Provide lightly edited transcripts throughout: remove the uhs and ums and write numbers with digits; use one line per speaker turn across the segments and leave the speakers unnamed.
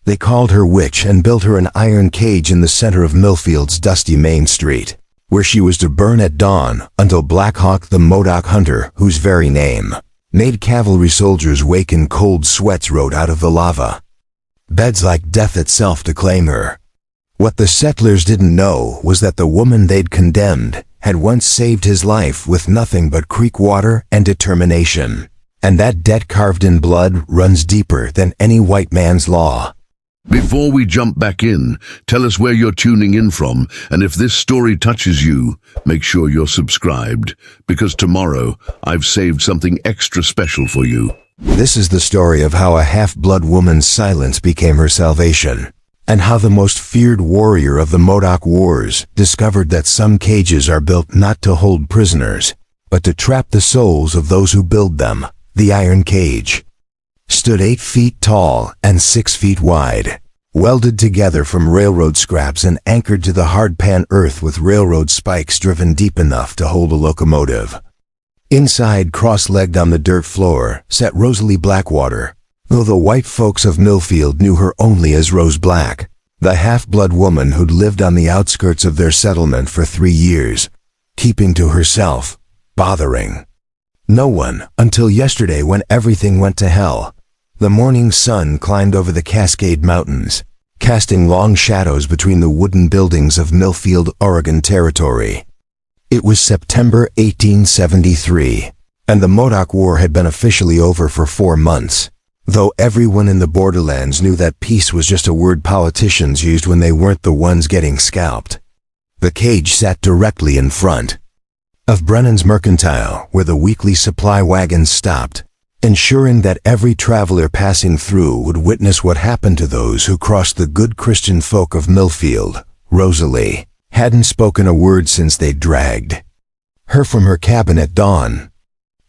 They called her witch and built her an iron cage in the center of Millfield's dusty main street, where she was to burn at dawn until Black Hawk the Modoc hunter, whose very name made cavalry soldiers wake in cold sweats, rode out of the lava. Beds like death itself to claim her. What the settlers didn't know was that the woman they'd condemned had once saved his life with nothing but creek water and determination. And that debt carved in blood runs deeper than any white man's law.
Before we jump back in, tell us where you're tuning in from, and if this story touches you, make sure you're subscribed, because tomorrow I've saved something extra special for you.
This is the story of how a half-blood woman's silence became her salvation, and how the most feared warrior of the Modoc Wars discovered that some cages are built not to hold prisoners, but to trap the souls of those who build them. The iron cage stood 8 feet tall and 6 feet wide, welded together from railroad scraps and anchored to the hard-pan earth with railroad spikes driven deep enough to hold a locomotive. Inside, cross-legged on the dirt floor, sat Rosalie Blackwater, though the white folks of Millfield knew her only as Rose Black, the half-blood woman who'd lived on the outskirts of their settlement for 3 years, keeping to herself, bothering no one until yesterday, when everything went to hell. The morning sun climbed over the Cascade Mountains, casting long shadows between the wooden buildings of Millfield, Oregon Territory. It was September 1873, and the Modoc War had been officially over for 4 months, though everyone in the borderlands knew that peace was just a word politicians used when they weren't the ones getting scalped. The cage sat directly in front of Brennan's Mercantile, where the weekly supply wagons stopped, ensuring that every traveler passing through would witness what happened to those who crossed. The good Christian folk of Millfield, Rosalie, hadn't spoken a word since they dragged her from her cabin at dawn.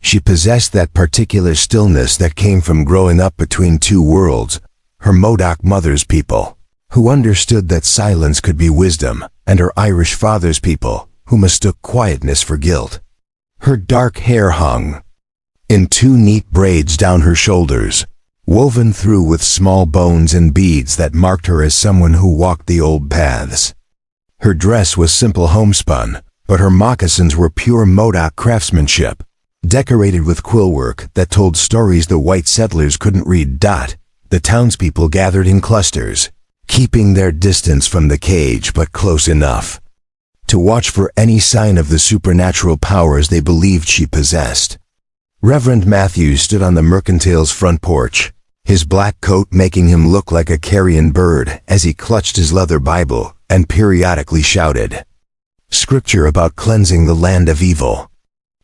She possessed that particular stillness that came from growing up between two worlds, her Modoc mother's people, who understood that silence could be wisdom, and her Irish father's people, who mistook quietness for guilt. Her dark hair hung in 2 neat braids down her shoulders, woven through with small bones and beads that marked her as someone who walked the old paths. Her dress was simple homespun, but her moccasins were pure Modoc craftsmanship, decorated with quillwork that told stories the white settlers couldn't read. The townspeople gathered in clusters, keeping their distance from the cage but close enough to watch for any sign of the supernatural powers they believed she possessed. Reverend Matthews stood on the Mercantile's front porch, his black coat making him look like a carrion bird as he clutched his leather Bible and periodically shouted scripture about cleansing the land of evil.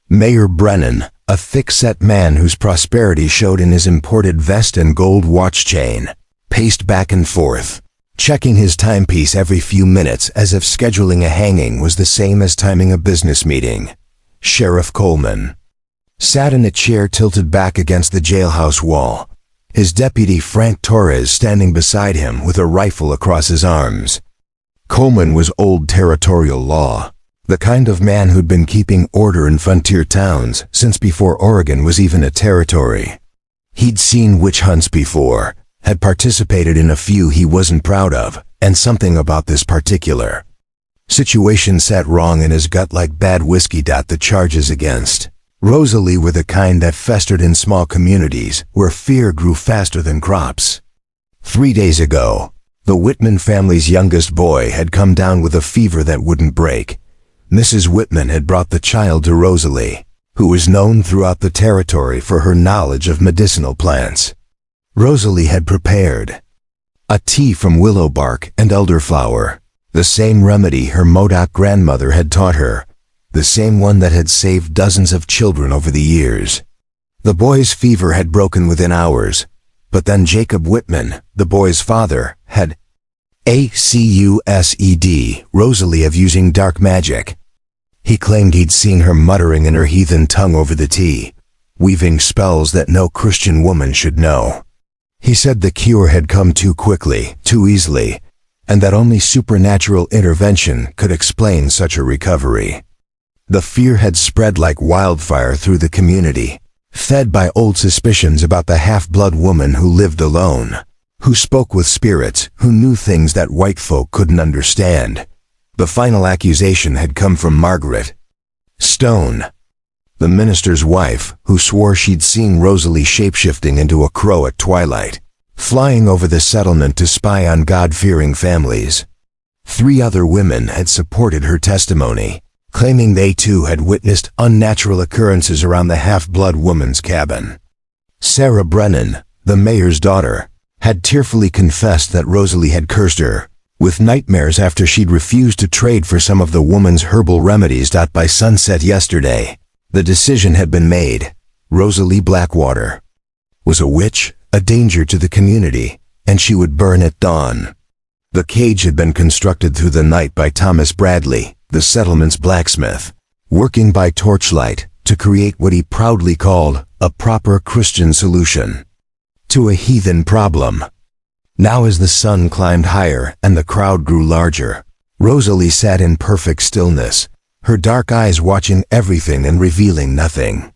Mayor Brennan, a thick-set man whose prosperity showed in his imported vest and gold watch chain, paced back and forth, checking his timepiece every few minutes as if scheduling a hanging was the same as timing a business meeting. Sheriff Coleman sat in a chair tilted back against the jailhouse wall, his deputy Frank Torres standing beside him with a rifle across his arms. Coleman was old territorial law, the kind of man who'd been keeping order in frontier towns since before Oregon was even a territory. He'd seen witch hunts before, had participated in a few he wasn't proud of, and something about this particular situation sat wrong in his gut like bad whiskey. The charges against Rosalie were the kind that festered in small communities where fear grew faster than crops. 3 days ago, the Whitman family's youngest boy had come down with a fever that wouldn't break. Mrs. Whitman had brought the child to Rosalie, who was known throughout the territory for her knowledge of medicinal plants. Rosalie had prepared a tea from willow bark and elderflower, the same remedy her Modoc grandmother had taught her, the same one that had saved dozens of children over the years. The boy's fever had broken within hours, but then Jacob Whitman, the boy's father, had accused Rosalie of using dark magic. He claimed he'd seen her muttering in her heathen tongue over the tea, weaving spells that no Christian woman should know. He said the cure had come too quickly, too easily, and that only supernatural intervention could explain such a recovery. The fear had spread like wildfire through the community, fed by old suspicions about the half-blood woman who lived alone, who spoke with spirits, who knew things that white folk couldn't understand. The final accusation had come from Margaret Stone, the minister's wife, who swore she'd seen Rosalie shapeshifting into a crow at twilight, flying over the settlement to spy on God-fearing families. 3 other women had supported her testimony, claiming they too had witnessed unnatural occurrences around the half-blood woman's cabin. Sarah Brennan, the mayor's daughter, had tearfully confessed that Rosalie had cursed her, with nightmares after she'd refused to trade for some of the woman's herbal remedies. By sunset yesterday, the decision had been made. Rosalie Blackwater was a witch, a danger to the community, and she would burn at dawn. The cage had been constructed through the night by Thomas Bradley, the settlement's blacksmith, working by torchlight to create what he proudly called a proper Christian solution to a heathen problem. Now as the sun climbed higher and the crowd grew larger, Rosalie sat in perfect stillness, her dark eyes watching everything and revealing nothing.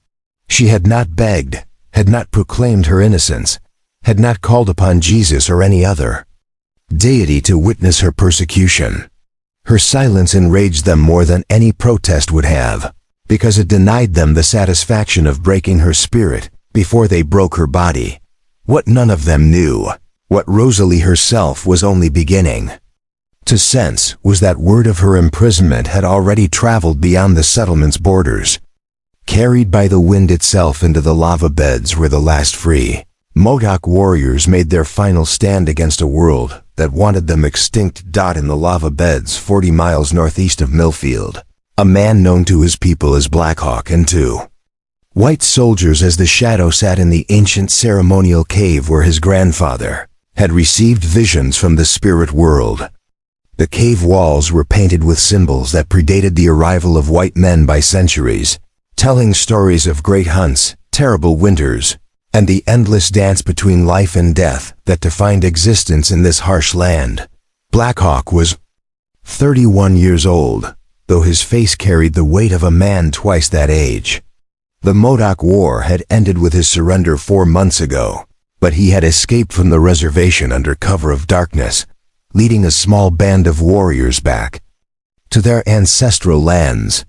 She had not begged, had not proclaimed her innocence, had not called upon Jesus or any other deity to witness her persecution. Her silence enraged them more than any protest would have, because it denied them the satisfaction of breaking her spirit before they broke her body. What none of them knew, what Rosalie herself was only beginning to sense, was that word of her imprisonment had already traveled beyond the settlement's borders, carried by the wind itself into the lava beds where the last free Modoc warriors made their final stand against a world that wanted them extinct. In the lava beds 40 miles northeast of Millfield, a man known to his people as Blackhawk and 2 white soldiers as the Shadow sat in the ancient ceremonial cave where his grandfather had received visions from the spirit world. The cave walls were painted with symbols that predated the arrival of white men by centuries, telling stories of great hunts, terrible winters, and the endless dance between life and death that defined existence in this harsh land. Blackhawk was 31 years old, though his face carried the weight of a man twice that age. The Modoc War had ended with his surrender 4 months ago, but he had escaped from the reservation under cover of darkness, leading a small band of warriors back to their ancestral lands.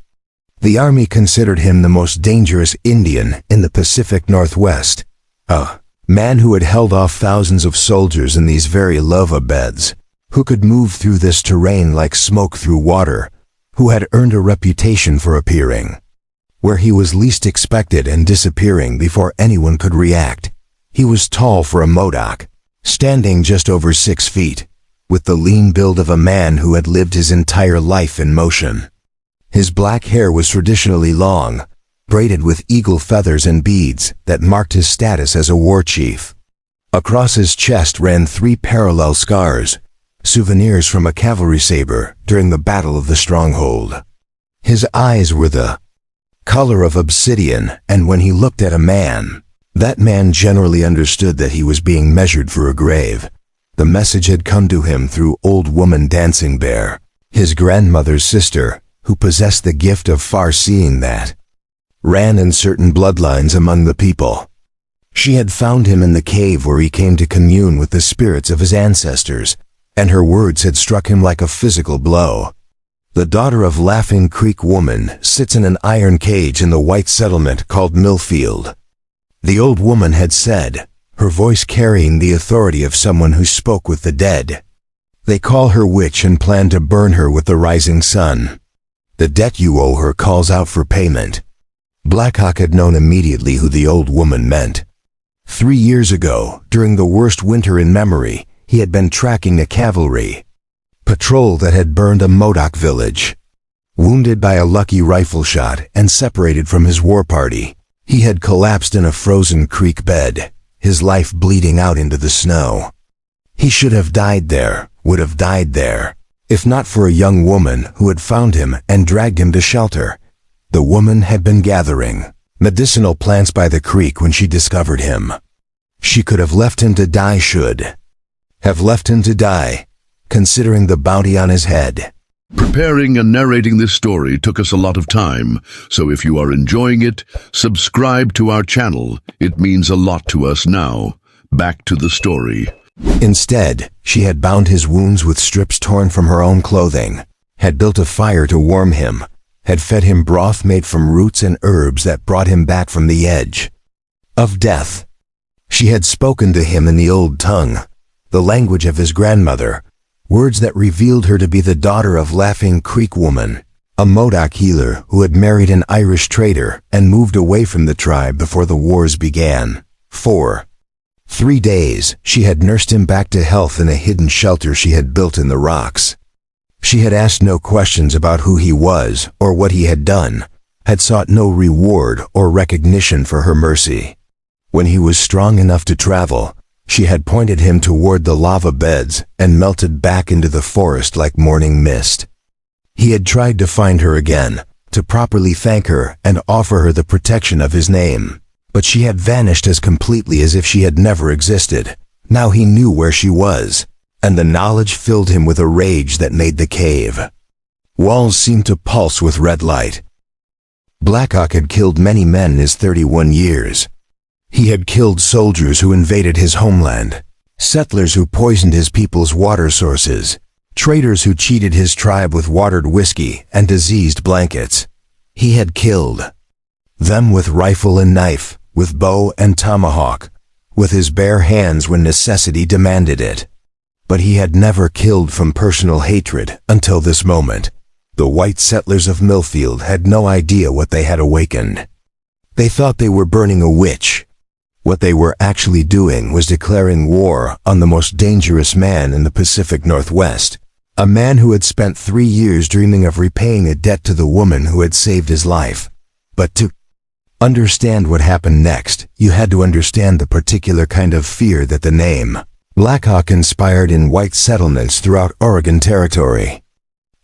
The army considered him the most dangerous Indian in the Pacific Northwest, a man who had held off thousands of soldiers in these very lava beds, who could move through this terrain like smoke through water, who had earned a reputation for appearing where he was least expected and disappearing before anyone could react. He was tall for a Modoc, standing just over 6 feet, with the lean build of a man who had lived his entire life in motion. His black hair was traditionally long, braided with eagle feathers and beads that marked his status as a war chief. Across his chest ran 3 parallel scars, souvenirs from a cavalry saber during the Battle of the Stronghold. His eyes were the color of obsidian, and when he looked at a man, that man generally understood that he was being measured for a grave. The message had come to him through Old Woman Dancing Bear, his grandmother's sister, who possessed the gift of far-seeing that ran in certain bloodlines among the people. She had found him in the cave where he came to commune with the spirits of his ancestors, and her words had struck him like a physical blow. The daughter of Laughing Creek woman sits in an iron cage in the white settlement called Millfield. The old woman had said, her voice carrying the authority of someone who spoke with the dead. They call her witch and plan to burn her with the rising sun. The debt you owe her calls out for payment. Blackhawk had known immediately who the old woman meant. 3 years ago, during the worst winter in memory, he had been tracking a cavalry patrol that had burned a Modoc village. Wounded by a lucky rifle shot and separated from his war party, he had collapsed in a frozen creek bed, his life bleeding out into the snow. He should have died there, would have died there, if not for a young woman who had found him and dragged him to shelter. The woman had been gathering medicinal plants by the creek when she discovered him. She could have left him to die, should have left him to die, considering the bounty on his head.
Preparing and narrating this story took us a lot of time, so if you are enjoying it, subscribe to our channel. It means a lot to us now. Back to the story.
Instead, she had bound his wounds with strips torn from her own clothing, had built a fire to warm him, had fed him broth made from roots and herbs that brought him back from the edge of death. She had spoken to him in the old tongue, the language of his grandmother, words that revealed her to be the daughter of Laughing Creek Woman, a Modoc healer who had married an Irish trader and moved away from the tribe before the wars began. For 3 days, she had nursed him back to health in a hidden shelter she had built in the rocks. She had asked no questions about who he was or what he had done, had sought no reward or recognition for her mercy. When he was strong enough to travel, she had pointed him toward the lava beds and melted back into the forest like morning mist. He had tried to find her again, to properly thank her and offer her the protection of his name, but she had vanished as completely as if she had never existed. Now he knew where she was, and the knowledge filled him with a rage that made the cave walls seem to pulse with red light. Blackhawk had killed many men in his 31 years. He had killed soldiers who invaded his homeland, settlers who poisoned his people's water sources, traders who cheated his tribe with watered whiskey and diseased blankets. He had killed them with rifle and knife, with bow and tomahawk, with his bare hands when necessity demanded it. But he had never killed from personal hatred until this moment. The white settlers of Millfield had no idea what they had awakened. They thought they were burning a witch. What they were actually doing was declaring war on the most dangerous man in the Pacific Northwest, a man who had spent 3 years dreaming of repaying a debt to the woman who had saved his life. But to understand what happened next, you had to understand the particular kind of fear that the name Blackhawk inspired in white settlements throughout Oregon Territory.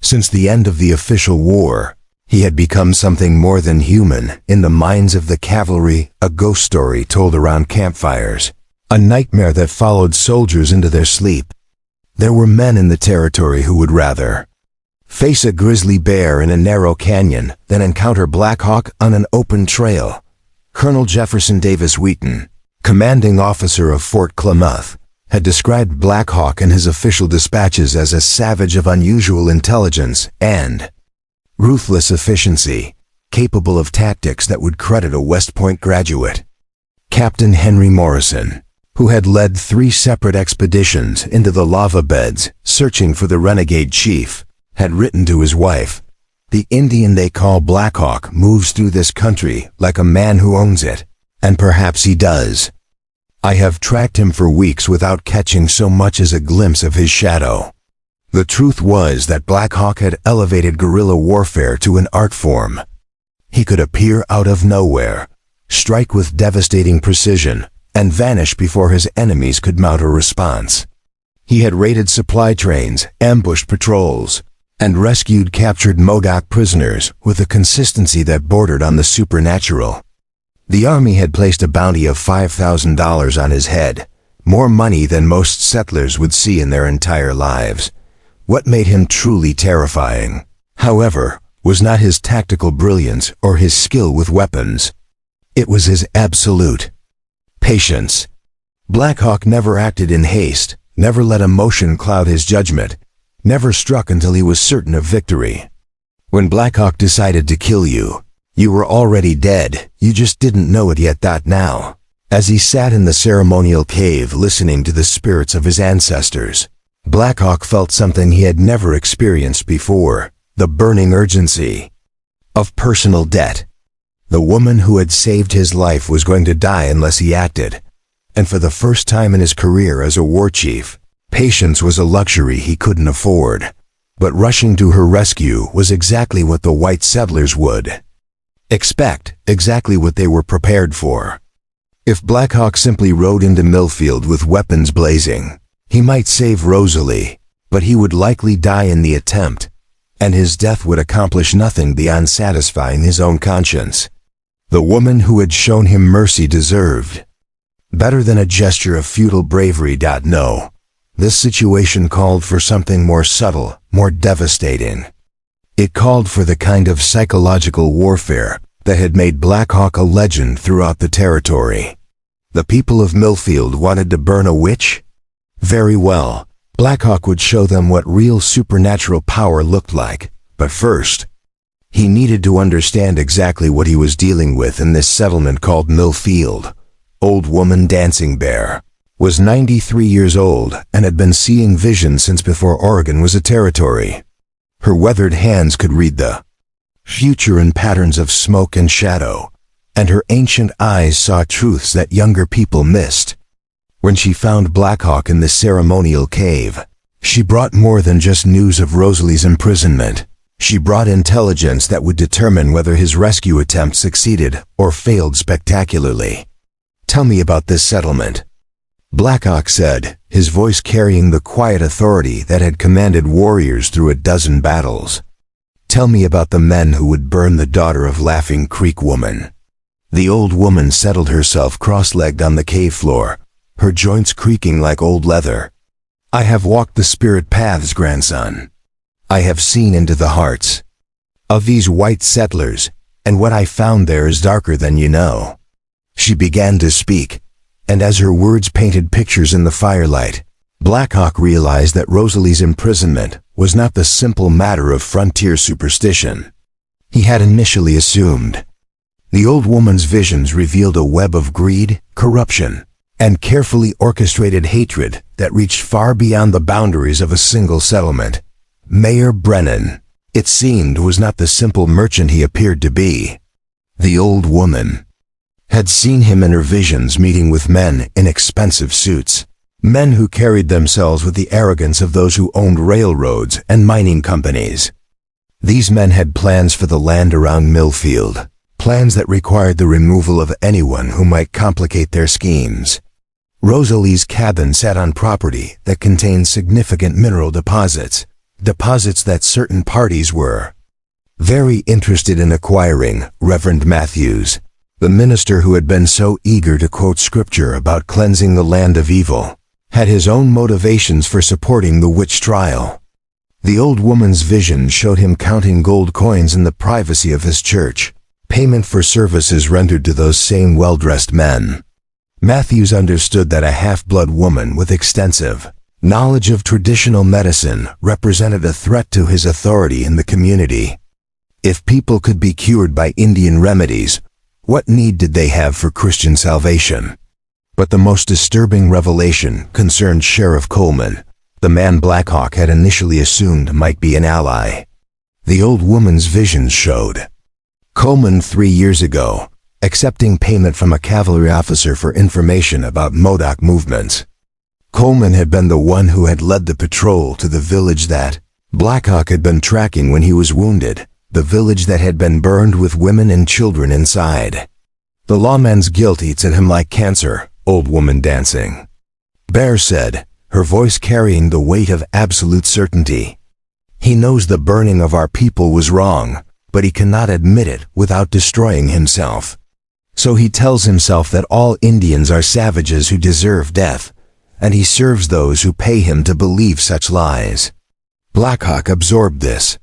Since the end of the official war, he had become something more than human in the minds of the cavalry, a ghost story told around campfires, a nightmare that followed soldiers into their sleep. There were men in the territory who would rather face a grizzly bear in a narrow canyon than encounter Blackhawk on an open trail. Colonel Jefferson Davis Wheaton, commanding officer of Fort Klamath, had described Blackhawk in his official dispatches as a savage of unusual intelligence and ruthless efficiency, capable of tactics that would credit a West Point graduate. Captain Henry Morrison, who had led 3 separate expeditions into the lava beds searching for the renegade chief, had written to his wife, "The Indian they call Blackhawk moves through this country like a man who owns it, and perhaps he does. I have tracked him for weeks without catching so much as a glimpse of his shadow." The truth was that Blackhawk had elevated guerrilla warfare to an art form. He could appear out of nowhere, strike with devastating precision, and vanish before his enemies could mount a response. He had raided supply trains, ambushed patrols, and rescued captured Modoc prisoners with a consistency that bordered on the supernatural. The army had placed a bounty of $5,000 on his head, more money than most settlers would see in their entire lives. What made him truly terrifying, however, was not his tactical brilliance or his skill with weapons. It was his absolute patience. Blackhawk never acted in haste, never let emotion cloud his judgment, never struck until he was certain of victory. When Blackhawk decided to kill you, you were already dead, you just didn't know it yet. That now, as he sat in the ceremonial cave listening to the spirits of his ancestors, Blackhawk felt something he had never experienced before, the burning urgency of personal debt. The woman who had saved his life was going to die unless he acted, and for the first time in his career as a war chief, patience was a luxury he couldn't afford. But rushing to her rescue was exactly what the white settlers would expect, exactly what they were prepared for. If Blackhawk simply rode into Millfield with weapons blazing, he might save Rosalie, but he would likely die in the attempt, and his death would accomplish nothing beyond satisfying his own conscience. The woman who had shown him mercy deserved better than a gesture of futile bravery. No, this situation called for something more subtle, more devastating. It called for the kind of psychological warfare that had made Blackhawk a legend throughout the territory. The people of Millfield wanted to burn a witch? Very well. Blackhawk would show them what real supernatural power looked like. But first, he needed to understand exactly what he was dealing with in this settlement called Millfield. Old Woman Dancing Bear was 93 years old and had been seeing visions since before Oregon was a territory. Her weathered hands could read the future in patterns of smoke and shadow, and her ancient eyes saw truths that younger people missed. When she found Blackhawk in the ceremonial cave, she brought more than just news of Rosalie's imprisonment. She brought intelligence that would determine whether his rescue attempt succeeded or failed spectacularly. "Tell me about this settlement," Blackhawk said, his voice carrying the quiet authority that had commanded warriors through a dozen battles. "Tell me about the men who would burn the daughter of Laughing Creek Woman." The old woman settled herself cross-legged on the cave floor, her joints creaking like old leather. "I have walked the spirit paths, grandson. I have seen into the hearts of these white settlers, and what I found there is darker than you know." She began to speak, and as her words painted pictures in the firelight, Blackhawk realized that Rosalie's imprisonment was not the simple matter of frontier superstition he had initially assumed. The old woman's visions revealed a web of greed, corruption, and carefully orchestrated hatred that reached far beyond the boundaries of a single settlement. Mayor Brennan, it seemed, was not the simple merchant he appeared to be. The old woman had seen him in her visions meeting with men in expensive suits, men who carried themselves with the arrogance of those who owned railroads and mining companies. These men had plans for the land around Millfield, plans that required the removal of anyone who might complicate their schemes. Rosalie's cabin sat on property that contained significant mineral deposits that certain parties were very interested in acquiring. Reverend Matthews, the minister who had been so eager to quote scripture about cleansing the land of evil, had his own motivations for supporting the witch trial. The old woman's vision showed him counting gold coins in the privacy of his church, payment for services rendered to those same well-dressed men. Matthews understood that a half-blood woman with extensive knowledge of traditional medicine represented a threat to his authority in the community. If people could be cured by Indian remedies, what need did they have for Christian salvation? But the most disturbing revelation concerned Sheriff Coleman, the man Blackhawk had initially assumed might be an ally. The old woman's visions showed Coleman 3 years ago, accepting payment from a cavalry officer for information about Modoc movements. Coleman had been the one who had led the patrol to the village that Blackhawk had been tracking when he was wounded, the village that had been burned with women and children inside. "The lawman's guilt eats at him like cancer," Old Woman Dancing Bear said, her voice carrying the weight of absolute certainty. "He knows the burning of our people was wrong, but he cannot admit it without destroying himself. So he tells himself that all Indians are savages who deserve death, and he serves those who pay him to believe such lies." Blackhawk absorbed this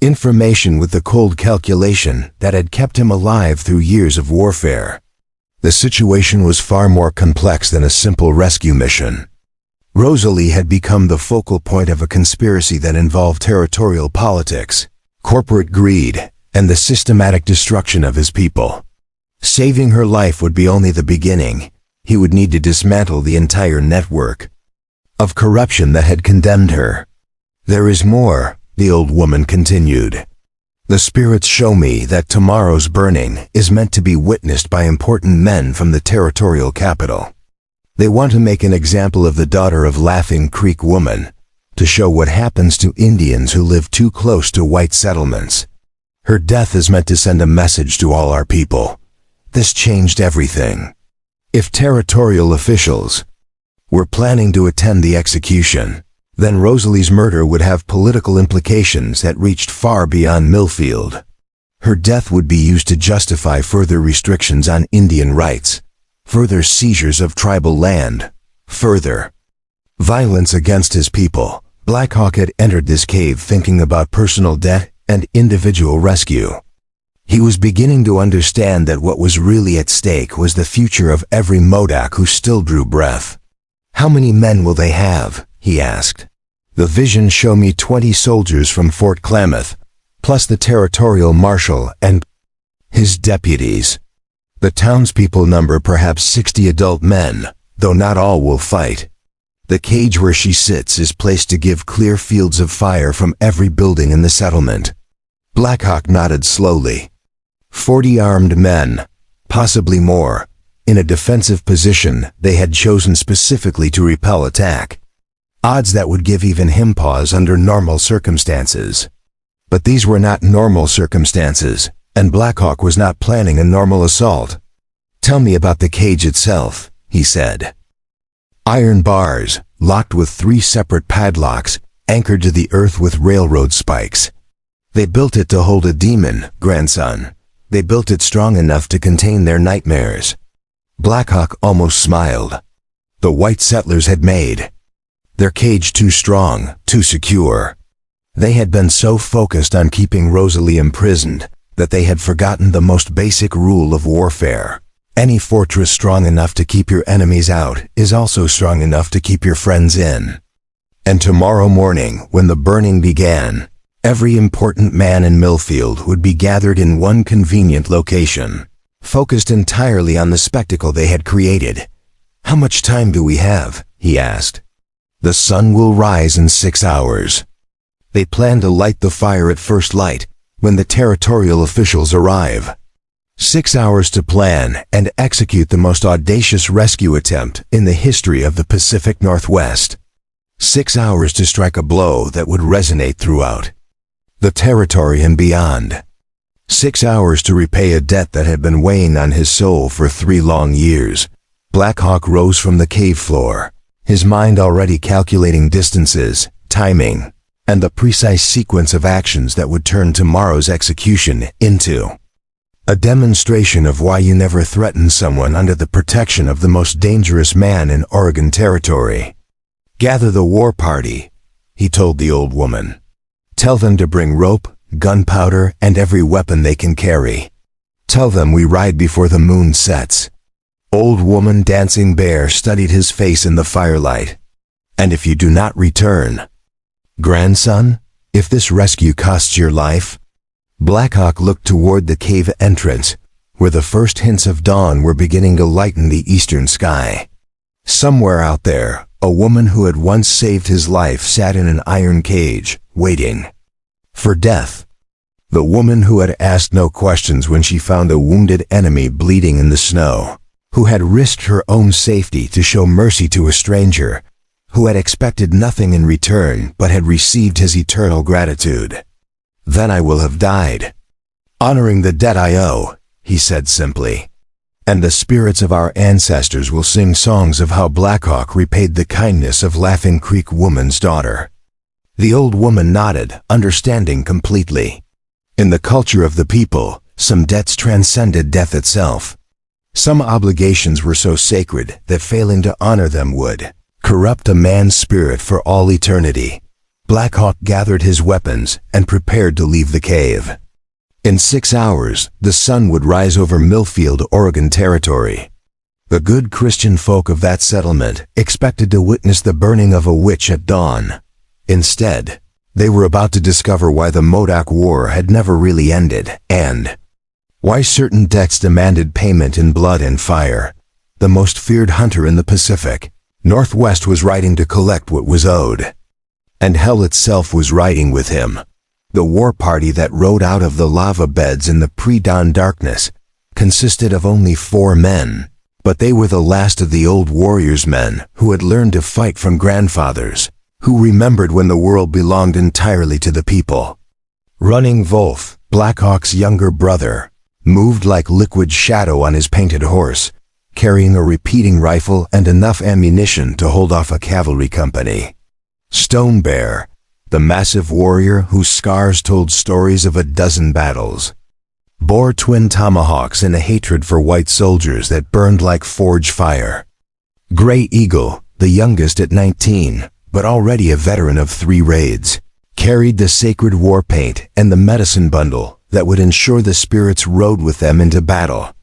information with the cold calculation that had kept him alive through years of warfare. The situation was far more complex than a simple rescue mission. Rosalie had become the focal point of a conspiracy that involved territorial politics, corporate greed, and the systematic destruction of his people. Saving her life would be only the beginning. He would need to dismantle the entire network of corruption that had condemned her. "There is more," the old woman continued. "The spirits show me that tomorrow's burning is meant to be witnessed by important men from the territorial capital. They want to make an example of the daughter of Laughing Creek Woman, to show what happens to Indians who live too close to white settlements. Her death is meant to send a message to all our people. This changed everything. If territorial officials were planning to attend the execution, then Rosalie's murder would have political implications that reached far beyond Millfield. Her death would be used to justify further restrictions on Indian rights, further seizures of tribal land, further violence against his people." Blackhawk had entered this cave thinking about personal debt and individual rescue. He was beginning to understand that what was really at stake was the future of every Modoc who still drew breath. "How many men will they have?" he asked. "The vision show me 20 soldiers from Fort Klamath, plus the territorial marshal and his deputies. The townspeople number perhaps 60 adult men, though not all will fight. The cage where she sits is placed to give clear fields of fire from every building in the settlement." Blackhawk nodded slowly. 40 armed men, possibly more, in a defensive position they had chosen specifically to repel attack. Odds that would give even him pause under normal circumstances. But these were not normal circumstances, and Blackhawk was not planning a normal assault. "Tell me about the cage itself," he said. Iron bars, locked with 3 separate padlocks, anchored to the earth with railroad spikes. "They built it to hold a demon, grandson. They built it strong enough to contain their nightmares." Blackhawk almost smiled. The white settlers had made their cage too strong, too secure. They had been so focused on keeping Rosalie imprisoned that they had forgotten the most basic rule of warfare. Any fortress strong enough to keep your enemies out is also strong enough to keep your friends in. And tomorrow morning, when the burning began, every important man in Millfield would be gathered in one convenient location, focused entirely on the spectacle they had created. "How much time do we have?" he asked. "The sun will rise in 6 hours. They plan to light the fire at first light, when the territorial officials arrive. 6 hours to plan and execute the most audacious rescue attempt in the history of the Pacific Northwest. 6 hours to strike a blow that would resonate throughout the territory and beyond. 6 hours to repay a debt that had been weighing on his soul for 3 long years." Blackhawk rose from the cave floor, his mind already calculating distances, timing, and the precise sequence of actions that would turn tomorrow's execution into a demonstration of why you never threaten someone under the protection of the most dangerous man in Oregon Territory. "Gather the war party," he told the old woman. "Tell them to bring rope, gunpowder, and every weapon they can carry. Tell them we ride before the moon sets." Old woman Dancing Bear studied his face in the firelight. "And if you do not return, grandson, if this rescue costs your life?" Blackhawk looked toward the cave entrance, where the first hints of dawn were beginning to lighten the eastern sky. Somewhere out there, a woman who had once saved his life sat in an iron cage, waiting for death. The woman who had asked no questions when she found a wounded enemy bleeding in the snow, who had risked her own safety to show mercy to a stranger, who had expected nothing in return but had received his eternal gratitude. "Then I will have died, honoring the debt I owe," he said simply. "And the spirits of our ancestors will sing songs of how Blackhawk repaid the kindness of Laughing Creek Woman's daughter." The old woman nodded, understanding completely. In the culture of the people, some debts transcended death itself. Some obligations were so sacred that failing to honor them would corrupt a man's spirit for all eternity. Blackhawk gathered his weapons and prepared to leave the cave. In 6 hours, the sun would rise over Millfield, Oregon Territory. The good Christian folk of that settlement expected to witness the burning of a witch at dawn. Instead, they were about to discover why the Modoc War had never really ended, and why certain debts demanded payment in blood and fire. The most feared hunter in the Pacific Northwest was riding to collect what was owed. And hell itself was riding with him. The war party that rode out of the lava beds in the pre-dawn darkness consisted of only 4 men, but they were the last of the old warriors' men who had learned to fight from grandfathers, who remembered when the world belonged entirely to the people. Running Wolf, Blackhawk's younger brother, moved like liquid shadow on his painted horse, carrying a repeating rifle and enough ammunition to hold off a cavalry company. Stone Bear, the massive warrior whose scars told stories of a dozen battles, bore twin tomahawks in a hatred for white soldiers that burned like forge fire. Gray Eagle, the youngest at 19, but already a veteran of 3 raids, carried the sacred war paint and the medicine bundle that would ensure the spirits rode with them into battle.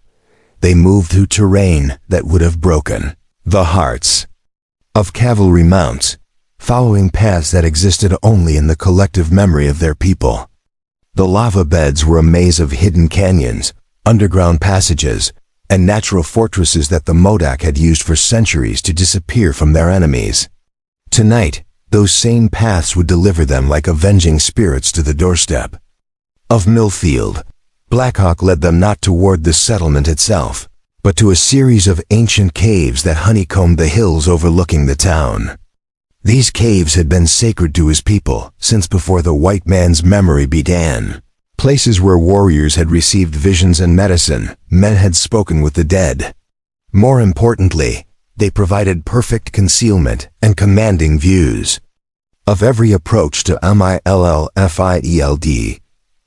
They moved through terrain that would have broken the hearts of cavalry mounts, following paths that existed only in the collective memory of their people. The lava beds were a maze of hidden canyons, underground passages, and natural fortresses that the Modoc had used for centuries to disappear from their enemies. Tonight, those same paths would deliver them like avenging spirits to the doorstep of Millfield. Blackhawk led them not toward the settlement itself, but to a series of ancient caves that honeycombed the hills overlooking the town. These caves had been sacred to his people since before the white man's memory began. Places where warriors had received visions and medicine, men had spoken with the dead. More importantly, they provided perfect concealment and commanding views of every approach to Millfield.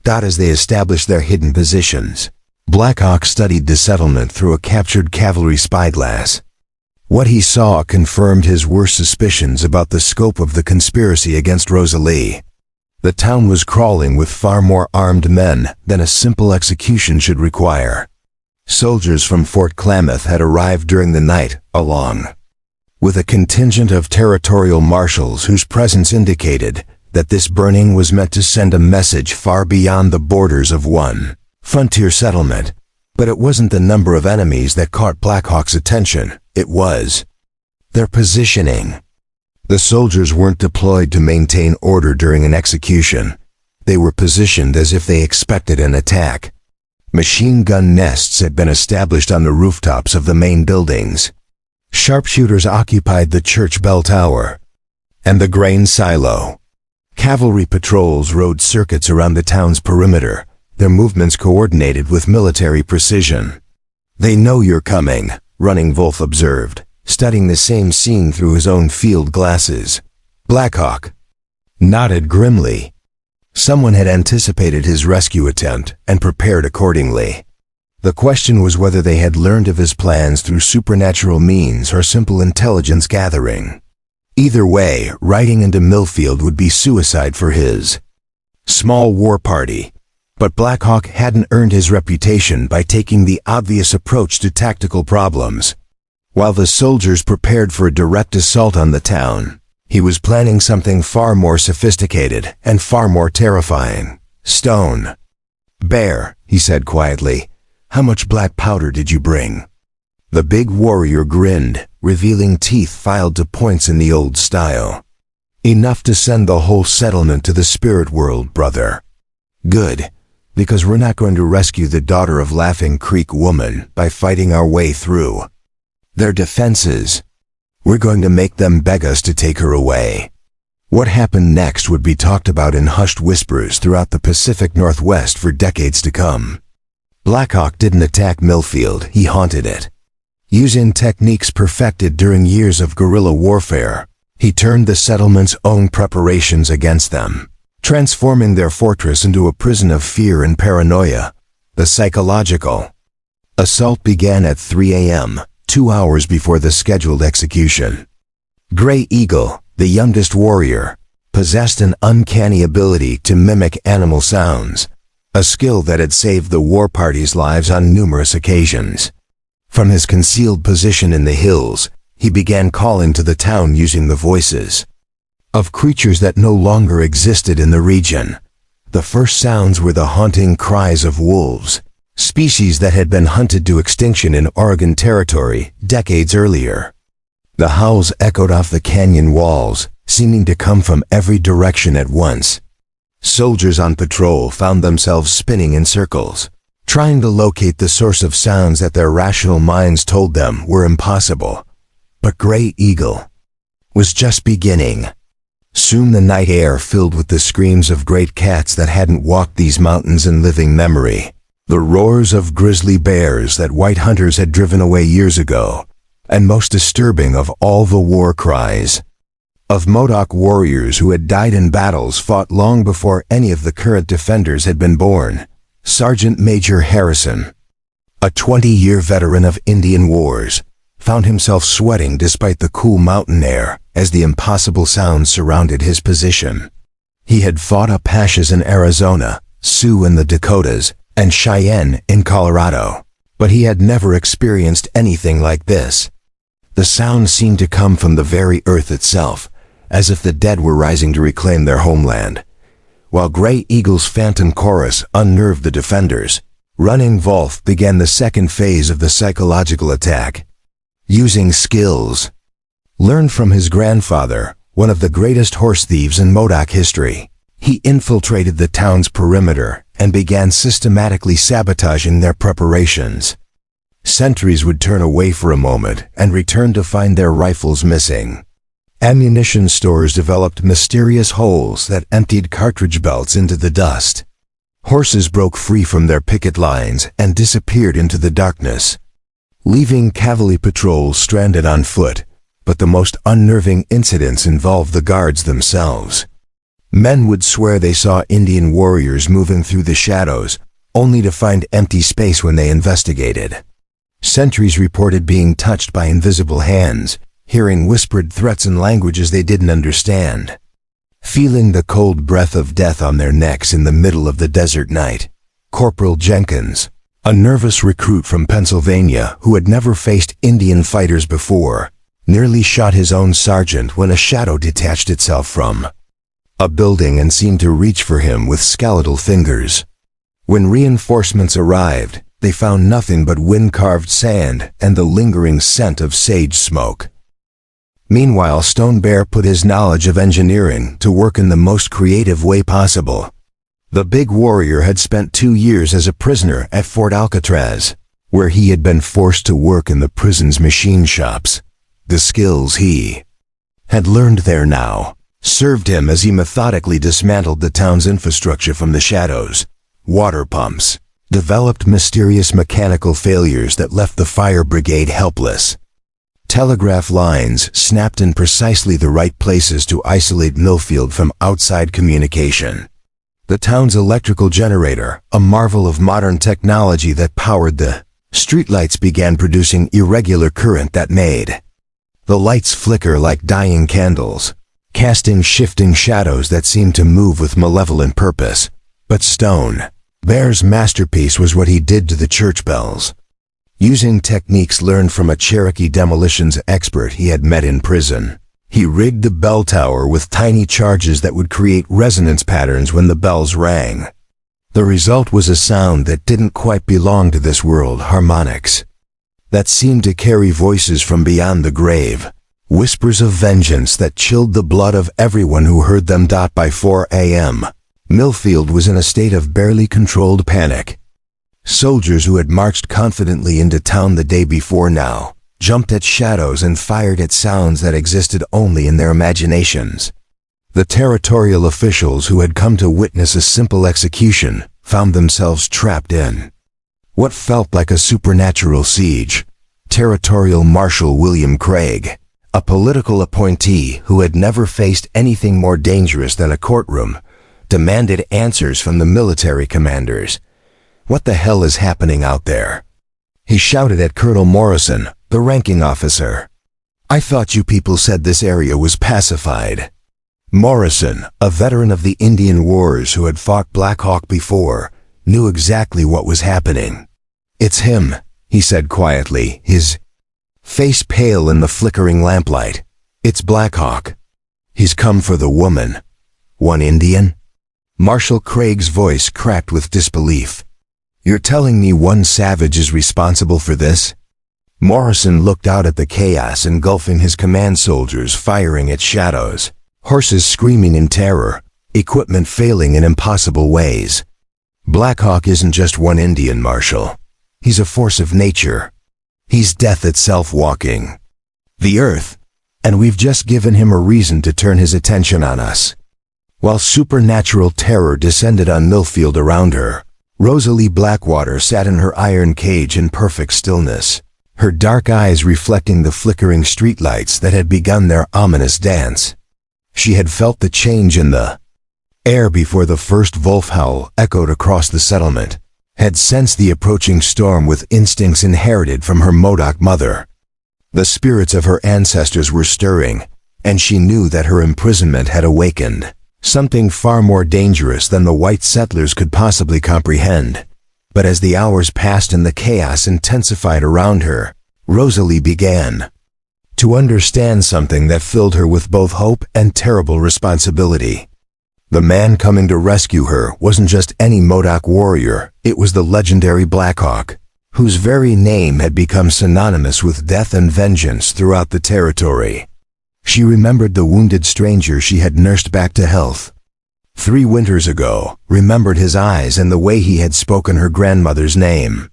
As they established their hidden positions, Blackhawk studied the settlement through a captured cavalry spyglass. What he saw confirmed his worst suspicions about the scope of the conspiracy against Rosalie. The town was crawling with far more armed men than a simple execution should require. Soldiers from Fort Klamath had arrived during the night, along with a contingent of territorial marshals whose presence indicated that this burning was meant to send a message far beyond the borders of one frontier settlement. But it wasn't the number of enemies that caught Blackhawk's attention, it was their positioning. The soldiers weren't deployed to maintain order during an execution. They were positioned as if they expected an attack. Machine gun nests had been established on the rooftops of the main buildings. Sharpshooters occupied the church bell tower and the grain silo. Cavalry patrols rode circuits around the town's perimeter, their movements coordinated with military precision. "They know you're coming," Running Wolf observed, studying the same scene through his own field glasses. Blackhawk nodded grimly. Someone had anticipated his rescue attempt and prepared accordingly. The question was whether they had learned of his plans through supernatural means or simple intelligence gathering. Either way, riding into Millfield would be suicide for his small war party. But Blackhawk hadn't earned his reputation by taking the obvious approach to tactical problems. While the soldiers prepared for a direct assault on the town, he was planning something far more sophisticated and far more terrifying. "Stone Bear," he said quietly, "how much black powder did you bring?" The big warrior grinned, revealing teeth filed to points in the old style. "Enough to send the whole settlement to the spirit world, brother." "Good. Because we're not going to rescue the daughter of Laughing Creek woman by fighting our way through their defenses. We're going to make them beg us to take her away." What happened next would be talked about in hushed whispers throughout the Pacific Northwest for decades to come. Blackhawk didn't attack Millfield, he haunted it. Using techniques perfected during years of guerrilla warfare, he turned the settlement's own preparations against them, transforming their fortress into a prison of fear and paranoia. The psychological assault began at 3 a.m., 2 hours before the scheduled execution. Gray Eagle, the youngest warrior, possessed an uncanny ability to mimic animal sounds, a skill that had saved the war party's lives on numerous occasions. From his concealed position in the hills, he began calling to the town using the voices of creatures that no longer existed in the region. The first sounds were the haunting cries of wolves, species that had been hunted to extinction in Oregon Territory decades earlier. The howls echoed off the canyon walls, seeming to come from every direction at once. Soldiers on patrol found themselves spinning in circles, trying to locate the source of sounds that their rational minds told them were impossible. But Gray Eagle was just beginning. Soon the night air filled with the screams of great cats that hadn't walked these mountains in living memory, the roars of grizzly bears that white hunters had driven away years ago, and most disturbing of all, the war cries of Modoc warriors who had died in battles fought long before any of the current defenders had been born. Sergeant Major Harrison, a 20-year veteran of Indian wars, found himself sweating despite the cool mountain air as the impossible sounds surrounded his position. He had fought Apaches in Arizona, Sioux in the Dakotas, and Cheyenne in Colorado, but he had never experienced anything like this. The sound seemed to come from the very earth itself, as if the dead were rising to reclaim their homeland. While Grey Eagle's phantom chorus unnerved the defenders, Running Wolf began the second phase of the psychological attack. Using skills learned from his grandfather, one of the greatest horse thieves in Modoc history, he infiltrated the town's perimeter and began systematically sabotaging their preparations. Sentries would turn away for a moment and return to find their rifles missing. Ammunition stores developed mysterious holes that emptied cartridge belts into the dust. Horses broke free from their picket lines and disappeared into the darkness, leaving cavalry patrols stranded on foot. But the most unnerving incidents involved the guards themselves. Men would swear they saw Indian warriors moving through the shadows, only to find empty space when they investigated. Sentries reported being touched by invisible hands, hearing whispered threats in languages they didn't understand, feeling the cold breath of death on their necks in the middle of the desert night. Corporal Jenkins, a nervous recruit from Pennsylvania who had never faced Indian fighters before, nearly shot his own sergeant when a shadow detached itself from a building and seemed to reach for him with skeletal fingers. When reinforcements arrived, they found nothing but wind-carved sand and the lingering scent of sage smoke. Meanwhile, Stone Bear put his knowledge of engineering to work in the most creative way possible. The big warrior had spent 2 years as a prisoner at Fort Alcatraz, where he had been forced to work in the prison's machine shops. The skills he had learned there now served him as he methodically dismantled the town's infrastructure from the shadows. Water pumps developed mysterious mechanical failures that left the fire brigade helpless. Telegraph lines snapped in precisely the right places to isolate Millfield from outside communication. The town's electrical generator, a marvel of modern technology that powered the streetlights, began producing irregular current that made the lights flicker like dying candles, casting shifting shadows that seemed to move with malevolent purpose. But Stone Bear's masterpiece was what he did to the church bells. Using techniques learned from a Cherokee demolitions expert he had met in prison, he rigged the bell tower with tiny charges that would create resonance patterns when the bells rang. The result was a sound that didn't quite belong to this world: harmonics that seemed to carry voices from beyond the grave, whispers of vengeance that chilled the blood of everyone who heard them. By 4 a.m., Millfield was in a state of barely controlled panic. Soldiers who had marched confidently into town the day before now jumped at shadows and fired at sounds that existed only in their imaginations. The territorial officials who had come to witness a simple execution found themselves trapped in what felt like a supernatural siege. Territorial Marshal William Craig, a political appointee who had never faced anything more dangerous than a courtroom, demanded answers from the military commanders. "What the hell is happening out there?" he shouted at Colonel Morrison, the ranking officer. "I thought you people said this area was pacified." Morrison, a veteran of the Indian Wars who had fought Black Hawk before, knew exactly what was happening. "It's him," he said quietly, his face pale in the flickering lamplight. "It's Black Hawk. He's come for the woman." "One Indian?" Marshal Craig's voice cracked with disbelief. "You're telling me one savage is responsible for this?" Morrison looked out at the chaos engulfing his command soldiers firing at shadows, horses screaming in terror, equipment failing in impossible ways. "Black Hawk isn't just one Indian, Marshal. He's a force of nature. He's death itself walking the earth, and we've just given him a reason to turn his attention on us." While supernatural terror descended on Millfield around her, Rosalie Blackwater sat in her iron cage in perfect stillness, her dark eyes reflecting the flickering streetlights that had begun their ominous dance. She had felt the change in the air before the first wolf howl echoed across the settlement, had sensed the approaching storm with instincts inherited from her Modoc mother. The spirits of her ancestors were stirring, and she knew that her imprisonment had awakened something far more dangerous than the white settlers could possibly comprehend. But as the hours passed and the chaos intensified around her, Rosalie began to understand something that filled her with both hope and terrible responsibility. The man coming to rescue her wasn't just any Modoc warrior, it was the legendary Blackhawk, whose very name had become synonymous with death and vengeance throughout the territory. She remembered the wounded stranger she had nursed back to health 3 winters ago, remembered his eyes and the way he had spoken her grandmother's name.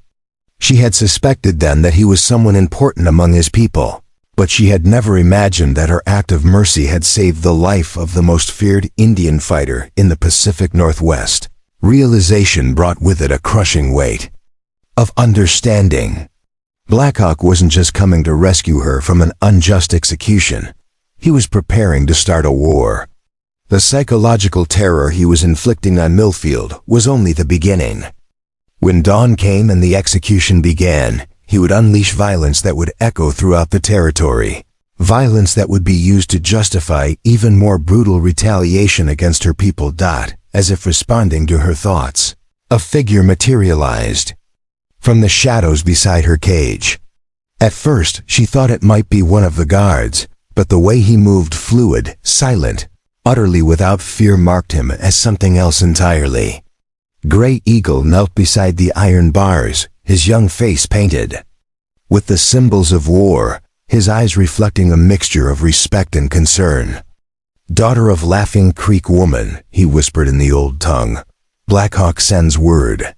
She had suspected then that he was someone important among his people, but she had never imagined that her act of mercy had saved the life of the most feared Indian fighter in the Pacific Northwest. Realization brought with it a crushing weight of understanding. Blackhawk wasn't just coming to rescue her from an unjust execution. He was preparing to start a war. The psychological terror he was inflicting on Millfield was only the beginning. When dawn came and the execution began, he would unleash violence that would echo throughout the territory. Violence that would be used to justify even more brutal retaliation against her people. As if responding to her thoughts, a figure materialized from the shadows beside her cage. At first, she thought it might be one of the guards, but the way he moved, fluid, silent, utterly without fear, marked him as something else entirely. Grey Eagle knelt beside the iron bars, his young face painted with the symbols of war, his eyes reflecting a mixture of respect and concern. "Daughter of Laughing Creek woman," he whispered in the old tongue, "Blackhawk sends word.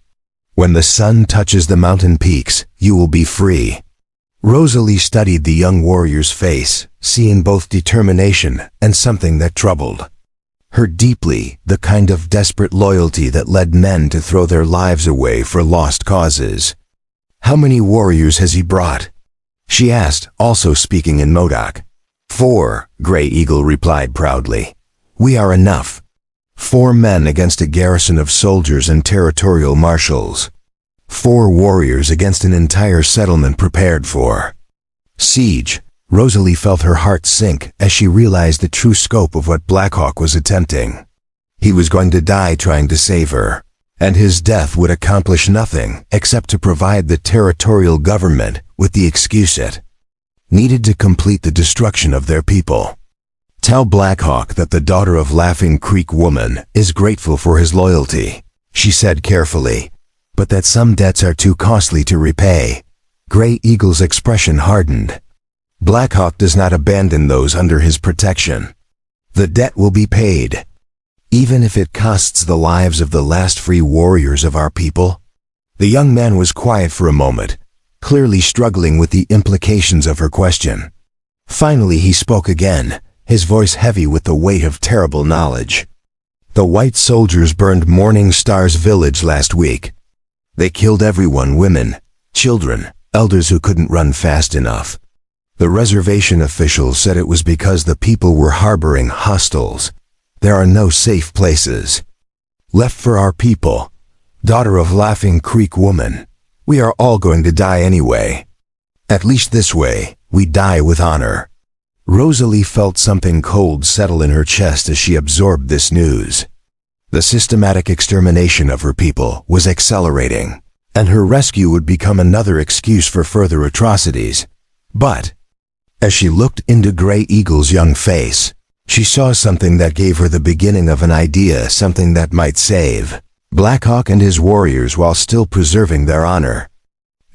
When the sun touches the mountain peaks, you will be free." Rosalie studied the young warrior's face, seeing both determination and something that troubled her deeply, the kind of desperate loyalty that led men to throw their lives away for lost causes. "How many warriors has he brought?" she asked, also speaking in Modoc. 4, Grey Eagle replied proudly. "We are enough. 4 men against a garrison of soldiers and territorial marshals. 4 warriors against an entire settlement prepared for siege." Rosalie felt her heart sink as she realized the true scope of what Blackhawk was attempting. He was going to die trying to save her, and his death would accomplish nothing except to provide the territorial government with the excuse it needed to complete the destruction of their people. "Tell Blackhawk that the daughter of Laughing Creek woman is grateful for his loyalty," she said carefully, "but that some debts are too costly to repay." Grey Eagle's expression hardened. "Blackhawk does not abandon those under his protection. The debt will be paid, even if it costs the lives of the last free warriors of our people." The young man was quiet for a moment, clearly struggling with the implications of her question. Finally he spoke again, his voice heavy with the weight of terrible knowledge. "The white soldiers burned Morning Star's village last week. They killed everyone, women, children, elders who couldn't run fast enough. The reservation officials said it was because the people were harboring hostiles. There are no safe places left for our people. Daughter of Laughing Creek woman, we are all going to die anyway. At least this way, we die with honor." Rosalie felt something cold settle in her chest as she absorbed this news. The systematic extermination of her people was accelerating, and her rescue would become another excuse for further atrocities. But as she looked into Grey Eagle's young face, she saw something that gave her the beginning of an idea, something that might save Blackhawk and his warriors while still preserving their honor.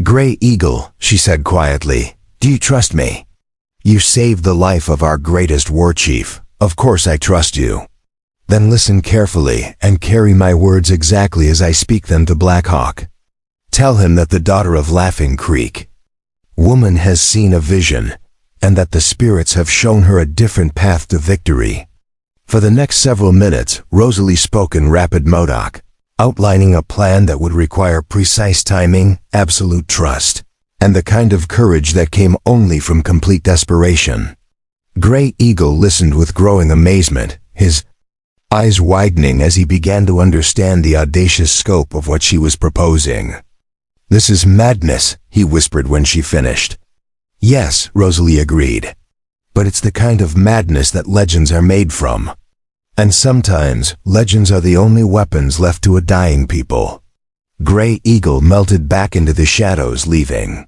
"Grey Eagle," she said quietly, "do you trust me? You saved the life of our greatest war chief. Of course I trust you. Then listen carefully and carry my words exactly as I speak them to Blackhawk. Tell him that the daughter of Laughing Creek woman has seen a vision, and that the spirits have shown her a different path to victory." For the next several minutes, Rosalie spoke in rapid Modoc, outlining a plan that would require precise timing, absolute trust, and the kind of courage that came only from complete desperation. Grey Eagle listened with growing amazement, his eyes widening as he began to understand the audacious scope of what she was proposing. "This is madness," he whispered when she finished. "Yes," Rosalie agreed. "But it's the kind of madness that legends are made from. And sometimes, legends are the only weapons left to a dying people." Grey Eagle melted back into the shadows, leaving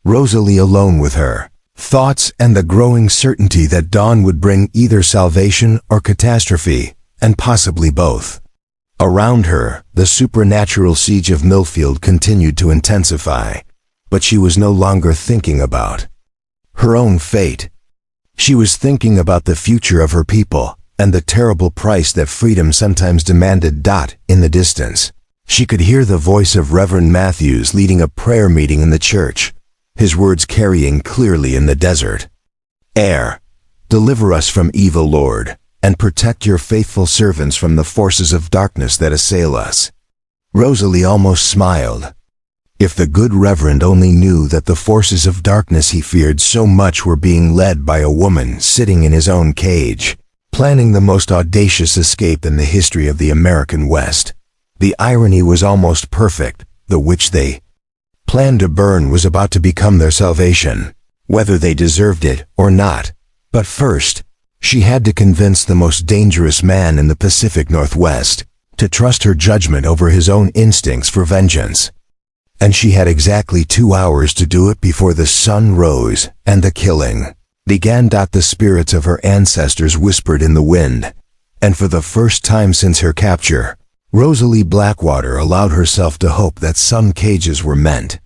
Rosalie alone with her Thoughts and the growing certainty that dawn would bring either salvation or catastrophe, and possibly both. Around her, the supernatural siege of Millfield continued to intensify, but she was no longer thinking about her own fate. She was thinking about the future of her people, and the terrible price that freedom sometimes demanded. In the distance, she could hear the voice of Reverend Matthews leading a prayer meeting in the church, his words carrying clearly in the desert. "Air, deliver us from evil, Lord, and protect your faithful servants from the forces of darkness that assail us." Rosalie almost smiled. If the good Reverend only knew that the forces of darkness he feared so much were being led by a woman sitting in his own cage, planning the most audacious escape in the history of the American West. The irony was almost perfect. The witch they planned to burn was about to become their salvation, whether they deserved it or not. But first, she had to convince the most dangerous man in the Pacific Northwest to trust her judgment over his own instincts for vengeance. And she had exactly 2 hours to do it before the sun rose and the killing began. The spirits of her ancestors whispered in the wind, and for the first time since her capture, Rosalie Blackwater allowed herself to hope that some cages were meant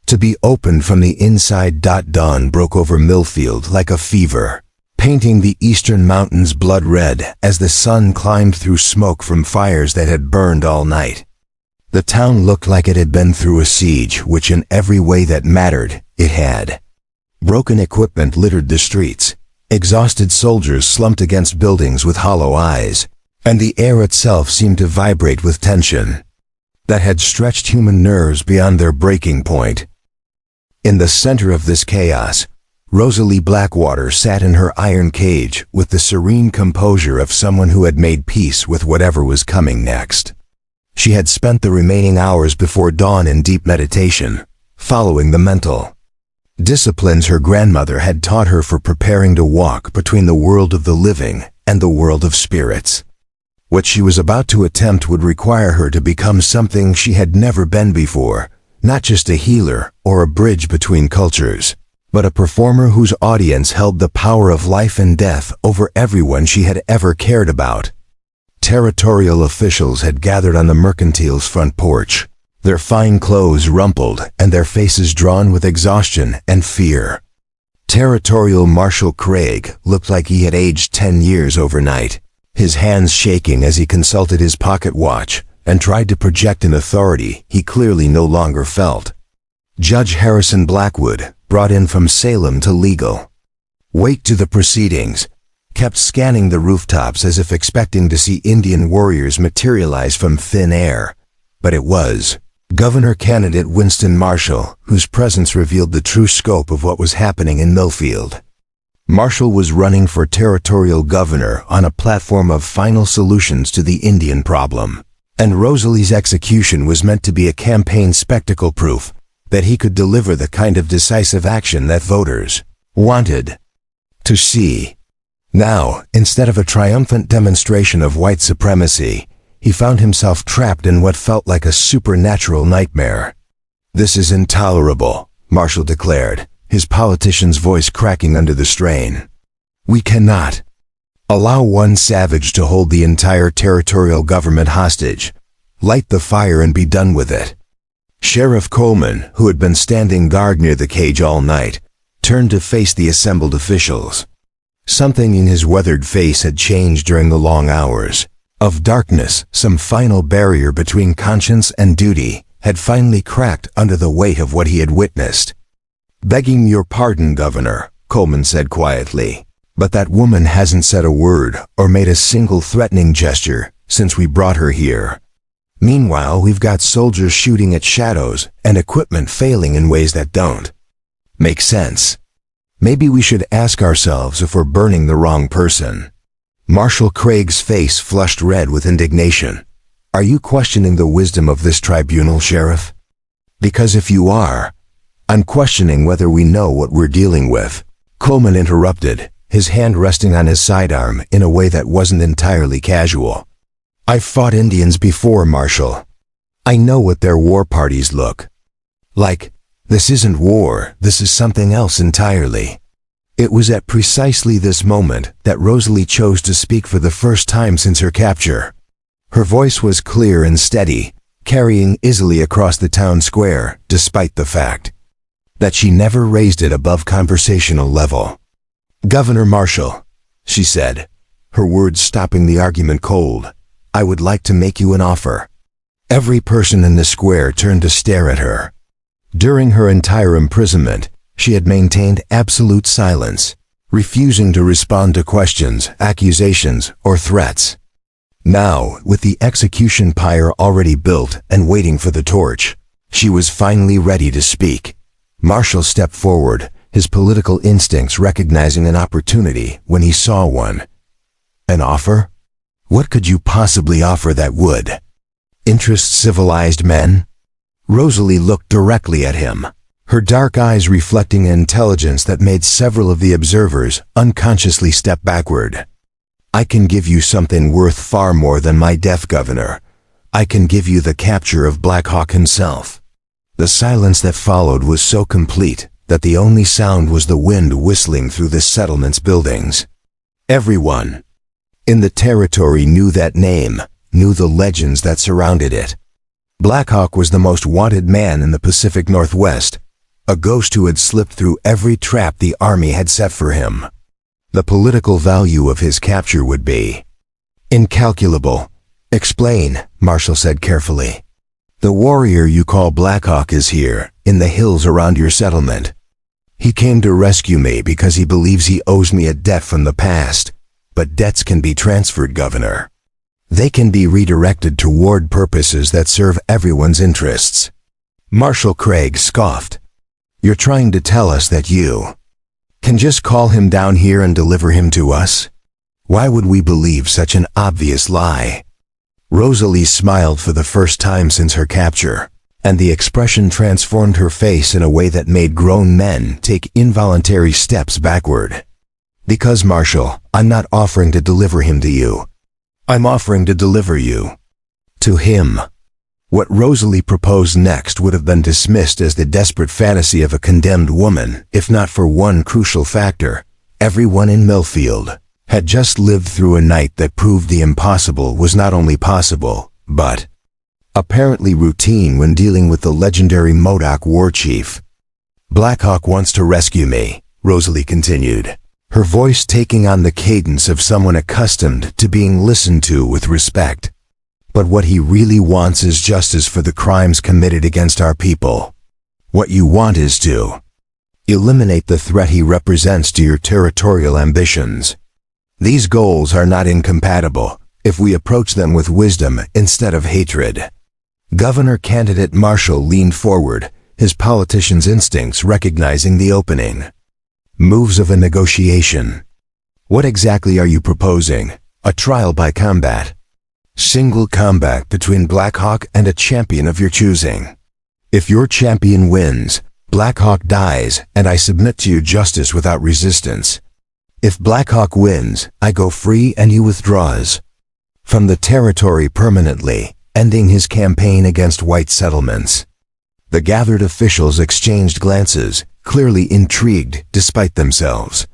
to be opened from the inside. Dawn broke over Millfield like a fever, painting the eastern mountains blood red as the sun climbed through smoke from fires that had burned all night. The town looked like it had been through a siege, which in every way that mattered, it had. Broken equipment littered the streets, exhausted soldiers slumped against buildings with hollow eyes, and the air itself seemed to vibrate with tension that had stretched human nerves beyond their breaking point. In the center of this chaos, Rosalie Blackwater sat in her iron cage with the serene composure of someone who had made peace with whatever was coming next. She had spent the remaining hours before dawn in deep meditation, following the mental disciplines her grandmother had taught her for preparing to walk between the world of the living and the world of spirits. What she was about to attempt would require her to become something she had never been before, not just a healer or a bridge between cultures, but a performer whose audience held the power of life and death over everyone she had ever cared about. Territorial officials had gathered on the mercantile's front porch, their fine clothes rumpled and their faces drawn with exhaustion and fear. Territorial Marshal Craig looked like he had aged 10 years overnight, his hands shaking as he consulted his pocket watch and tried to project an authority he clearly no longer felt. Judge Harrison Blackwood, brought in from Salem to legal wait to the proceedings, kept scanning the rooftops as if expecting to see Indian warriors materialize from thin air. But it was governor candidate Winston Marshall whose presence revealed the true scope of what was happening in Millfield. Marshall was running for territorial governor on a platform of final solutions to the Indian problem, and Rosalie's execution was meant to be a campaign spectacle proof that he could deliver the kind of decisive action that voters wanted to see. Now, instead of a triumphant demonstration of white supremacy, he found himself trapped in what felt like a supernatural nightmare. "This is intolerable," Marshall declared, his politician's voice cracking under the strain. "We cannot allow one savage to hold the entire territorial government hostage. Light the fire and be done with it." Sheriff Coleman, who had been standing guard near the cage all night, turned to face the assembled officials. Something in his weathered face had changed during the long hours of darkness. Some final barrier between conscience and duty had finally cracked under the weight of what he had witnessed. "Begging your pardon, Governor," Coleman said quietly, "but that woman hasn't said a word or made a single threatening gesture since we brought her here. Meanwhile, we've got soldiers shooting at shadows and equipment failing in ways that don't make sense. Maybe we should ask ourselves if we're burning the wrong person." Marshal Craig's face flushed red with indignation. "Are you questioning the wisdom of this tribunal, Sheriff? Because if you are, I'm questioning whether we know what we're dealing with." Coleman interrupted, his hand resting on his sidearm in a way that wasn't entirely casual. "I've fought Indians before, Marshal. I know what their war parties look like. This isn't war, this is something else entirely." It was at precisely this moment that Rosalie chose to speak for the first time since her capture. Her voice was clear and steady, carrying easily across the town square, despite the fact that she never raised it above conversational level. "Governor Marshall," she said, her words stopping the argument cold, "I would like to make you an offer." Every person in the square turned to stare at her. During her entire imprisonment, she had maintained absolute silence, refusing to respond to questions, accusations, or threats. Now, with the execution pyre already built and waiting for the torch, she was finally ready to speak. Marshall stepped forward, his political instincts recognizing an opportunity when he saw one. "An offer? What could you possibly offer that would interest civilized men?" Rosalie looked directly at him, her dark eyes reflecting an intelligence that made several of the observers unconsciously step backward. "I can give you something worth far more than my death, Governor. I can give you the capture of Black Hawk himself." The silence that followed was so complete that the only sound was the wind whistling through the settlement's buildings. Everyone in the territory knew that name, knew the legends that surrounded it. Black Hawk was the most wanted man in the Pacific Northwest, a ghost who had slipped through every trap the army had set for him. The political value of his capture would be incalculable. "Explain," Marshall said carefully. "The warrior you call Black Hawk is here, in the hills around your settlement. He came to rescue me because he believes he owes me a debt from the past. But debts can be transferred, Governor. They can be redirected toward purposes that serve everyone's interests." Marshal Craig scoffed. "You're trying to tell us that you can just call him down here and deliver him to us? Why would we believe such an obvious lie?" Rosalie smiled for the first time since her capture, and the expression transformed her face in a way that made grown men take involuntary steps backward. "Because, Marshal, I'm not offering to deliver him to you. I'm offering to deliver you to him." What Rosalie proposed next would have been dismissed as the desperate fantasy of a condemned woman, if not for one crucial factor. Everyone in Millfield had just lived through a night that proved the impossible was not only possible, but apparently routine when dealing with the legendary Modoc war chief. "Black Hawk wants to rescue me," Rosalie continued, her voice taking on the cadence of someone accustomed to being listened to with respect. "But what he really wants is justice for the crimes committed against our people. What you want is to eliminate the threat he represents to your territorial ambitions. These goals are not incompatible if we approach them with wisdom instead of hatred." Governor candidate Marshall leaned forward, his politician's instincts recognizing the opening. "Moves of a negotiation. What exactly are you proposing? A trial by combat? Single combat between Black Hawk and a champion of your choosing. If your champion wins, Black Hawk dies, and I submit to you justice without resistance. If Black Hawk wins, I go free and he withdraws from the territory permanently, ending his campaign against white settlements." The gathered officials exchanged glances, clearly intrigued despite themselves.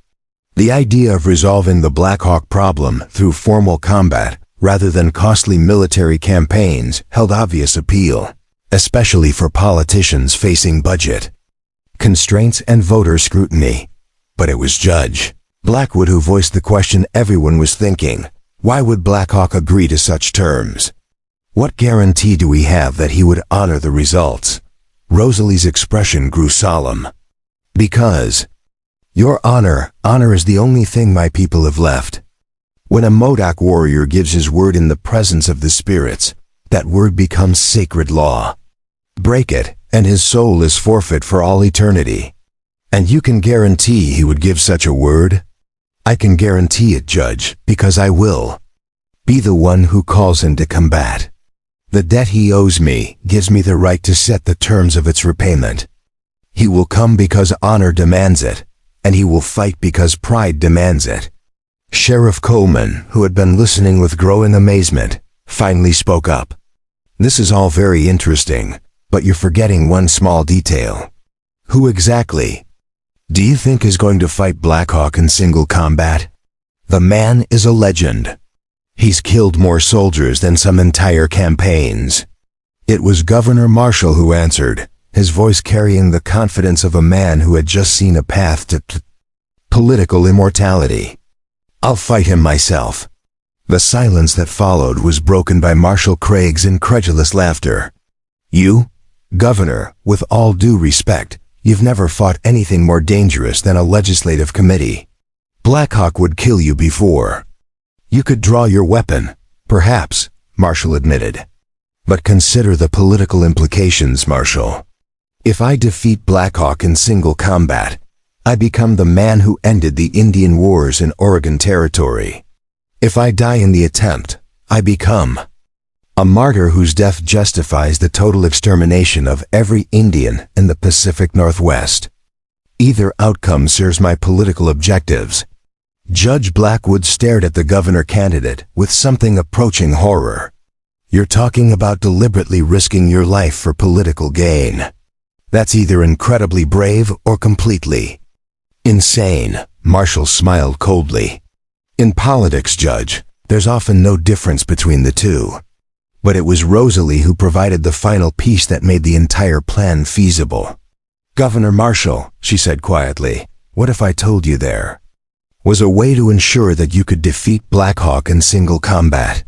The idea of resolving the Black Hawk problem through formal combat rather than costly military campaigns held obvious appeal, especially for politicians facing budget constraints and voter scrutiny. But it was Judge Blackwood who voiced the question everyone was thinking. Why would Black Hawk agree to such terms? What guarantee do we have that he would honor the results? Rosalie's expression grew solemn. "Because, Your Honor, honor is the only thing my people have left. When a Modoc warrior gives his word in the presence of the spirits, that word becomes sacred law. Break it, and his soul is forfeit for all eternity. And you can guarantee he would give such a word?" "I can guarantee it, Judge, because I will be the one who calls him to combat. The debt he owes me gives me the right to set the terms of its repayment. He will come because honor demands it, and he will fight because pride demands it." Sheriff Coleman, who had been listening with growing amazement, finally spoke up. "This is all very interesting, but you're forgetting one small detail." "Who exactly?" Do you think is going to fight Blackhawk in single combat? The man is a legend. He's killed more soldiers than some entire campaigns. It was Governor Marshall who answered, his voice carrying the confidence of a man who had just seen a path to political immortality. I'll fight him myself. The silence that followed was broken by Marshal Craig's incredulous laughter. You, Governor, with all due respect, you've never fought anything more dangerous than a legislative committee. Blackhawk would kill you before. You could draw your weapon, perhaps, Marshall admitted. But consider the political implications, Marshall. If I defeat Blackhawk in single combat, I become the man who ended the Indian Wars in Oregon Territory. If I die in the attempt, I become a martyr whose death justifies the total extermination of every Indian in the Pacific Northwest. Either outcome serves my political objectives. Judge Blackwood stared at the governor candidate with something approaching horror. You're talking about deliberately risking your life for political gain. That's either incredibly brave or completely insane, Marshall smiled coldly. In politics, Judge, there's often no difference between the two. But it was Rosalie who provided the final piece that made the entire plan feasible. Governor Marshall, she said quietly, what if I told you there was a way to ensure that you could defeat Blackhawk in single combat?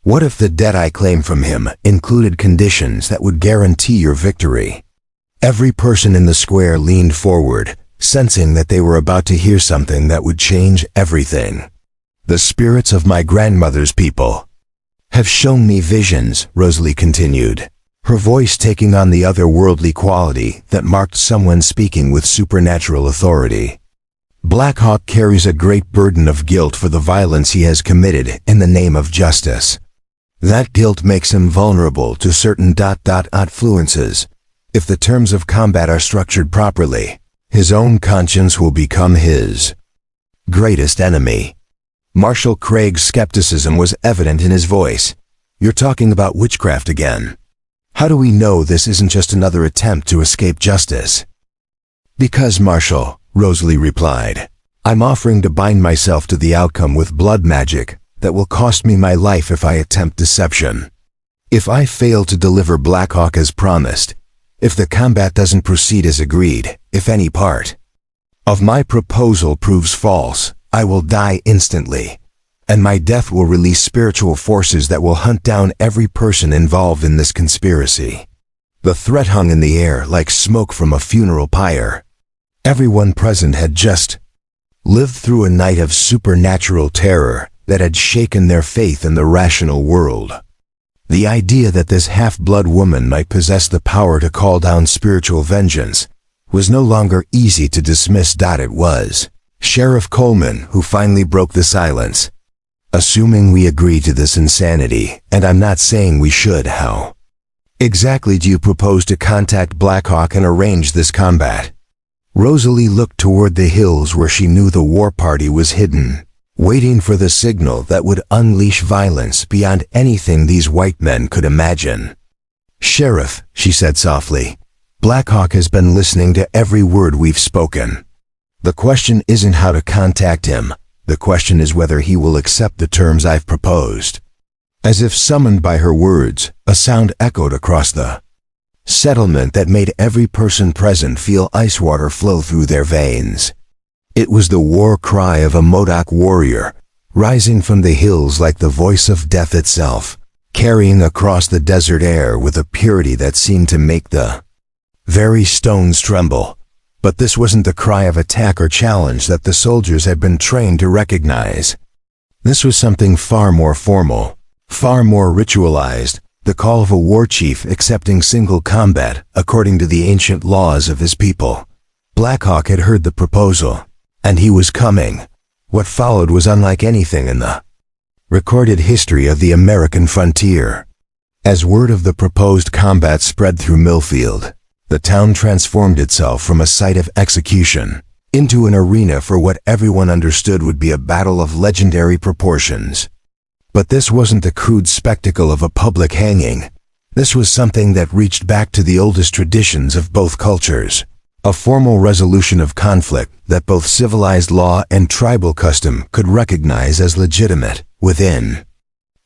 What if the debt I claim from him included conditions that would guarantee your victory? Every person in the square leaned forward, sensing that they were about to hear something that would change everything. The spirits of my grandmother's people have shown me visions, Rosalie continued, her voice taking on the otherworldly quality that marked someone speaking with supernatural authority. Blackhawk carries a great burden of guilt for the violence he has committed in the name of justice. That guilt makes him vulnerable to certain influences. If the terms of combat are structured properly, his own conscience will become his greatest enemy. Marshal Craig's skepticism was evident in his voice. You're talking about witchcraft again. How do we know this isn't just another attempt to escape justice? Because, Marshal, Rosalie replied, I'm offering to bind myself to the outcome with blood magic that will cost me my life if I attempt deception. If I fail to deliver Blackhawk as promised, if the combat doesn't proceed as agreed, if any part of my proposal proves false, I will die instantly, and my death will release spiritual forces that will hunt down every person involved in this conspiracy. The threat hung in the air like smoke from a funeral pyre. Everyone present had just lived through a night of supernatural terror that had shaken their faith in the rational world. The idea that this half-blood woman might possess the power to call down spiritual vengeance was no longer easy to dismiss. It was Sheriff Coleman who finally broke the silence. Assuming we agree to this insanity, and I'm not saying we should, how exactly do you propose to contact Blackhawk and arrange this combat? Rosalie looked toward the hills where she knew the war party was hidden, waiting for the signal that would unleash violence beyond anything these white men could imagine. Sheriff, she said softly, Blackhawk has been listening to every word we've spoken. The question isn't how to contact him. The question is whether he will accept the terms I've proposed. As if summoned by her words, a sound echoed across the settlement that made every person present feel ice water flow through their veins. It was the war cry of a Modoc warrior, rising from the hills like the voice of death itself, carrying across the desert air with a purity that seemed to make the very stones tremble. But this wasn't the cry of attack or challenge that the soldiers had been trained to recognize. This was something far more formal, far more ritualized, the call of a war chief accepting single combat according to the ancient laws of his people. Blackhawk had heard the proposal, and he was coming. What followed was unlike anything in the recorded history of the American frontier. As word of the proposed combat spread through Millfield, the town transformed itself from a site of execution into an arena for what everyone understood would be a battle of legendary proportions. But this wasn't the crude spectacle of a public hanging. This was something that reached back to the oldest traditions of both cultures. a formal resolution of conflict that both civilized law and tribal custom could recognize as legitimate. Within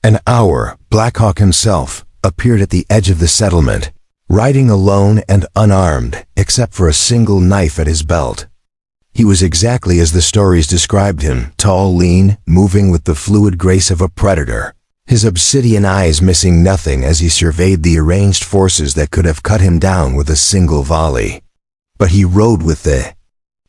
an hour, Blackhawk himself appeared at the edge of the settlement, riding alone and unarmed, except for a single knife at his belt. He was exactly as the stories described him, tall, lean, moving with the fluid grace of a predator, his obsidian eyes missing nothing as he surveyed the arranged forces that could have cut him down with a single volley. But he rode with the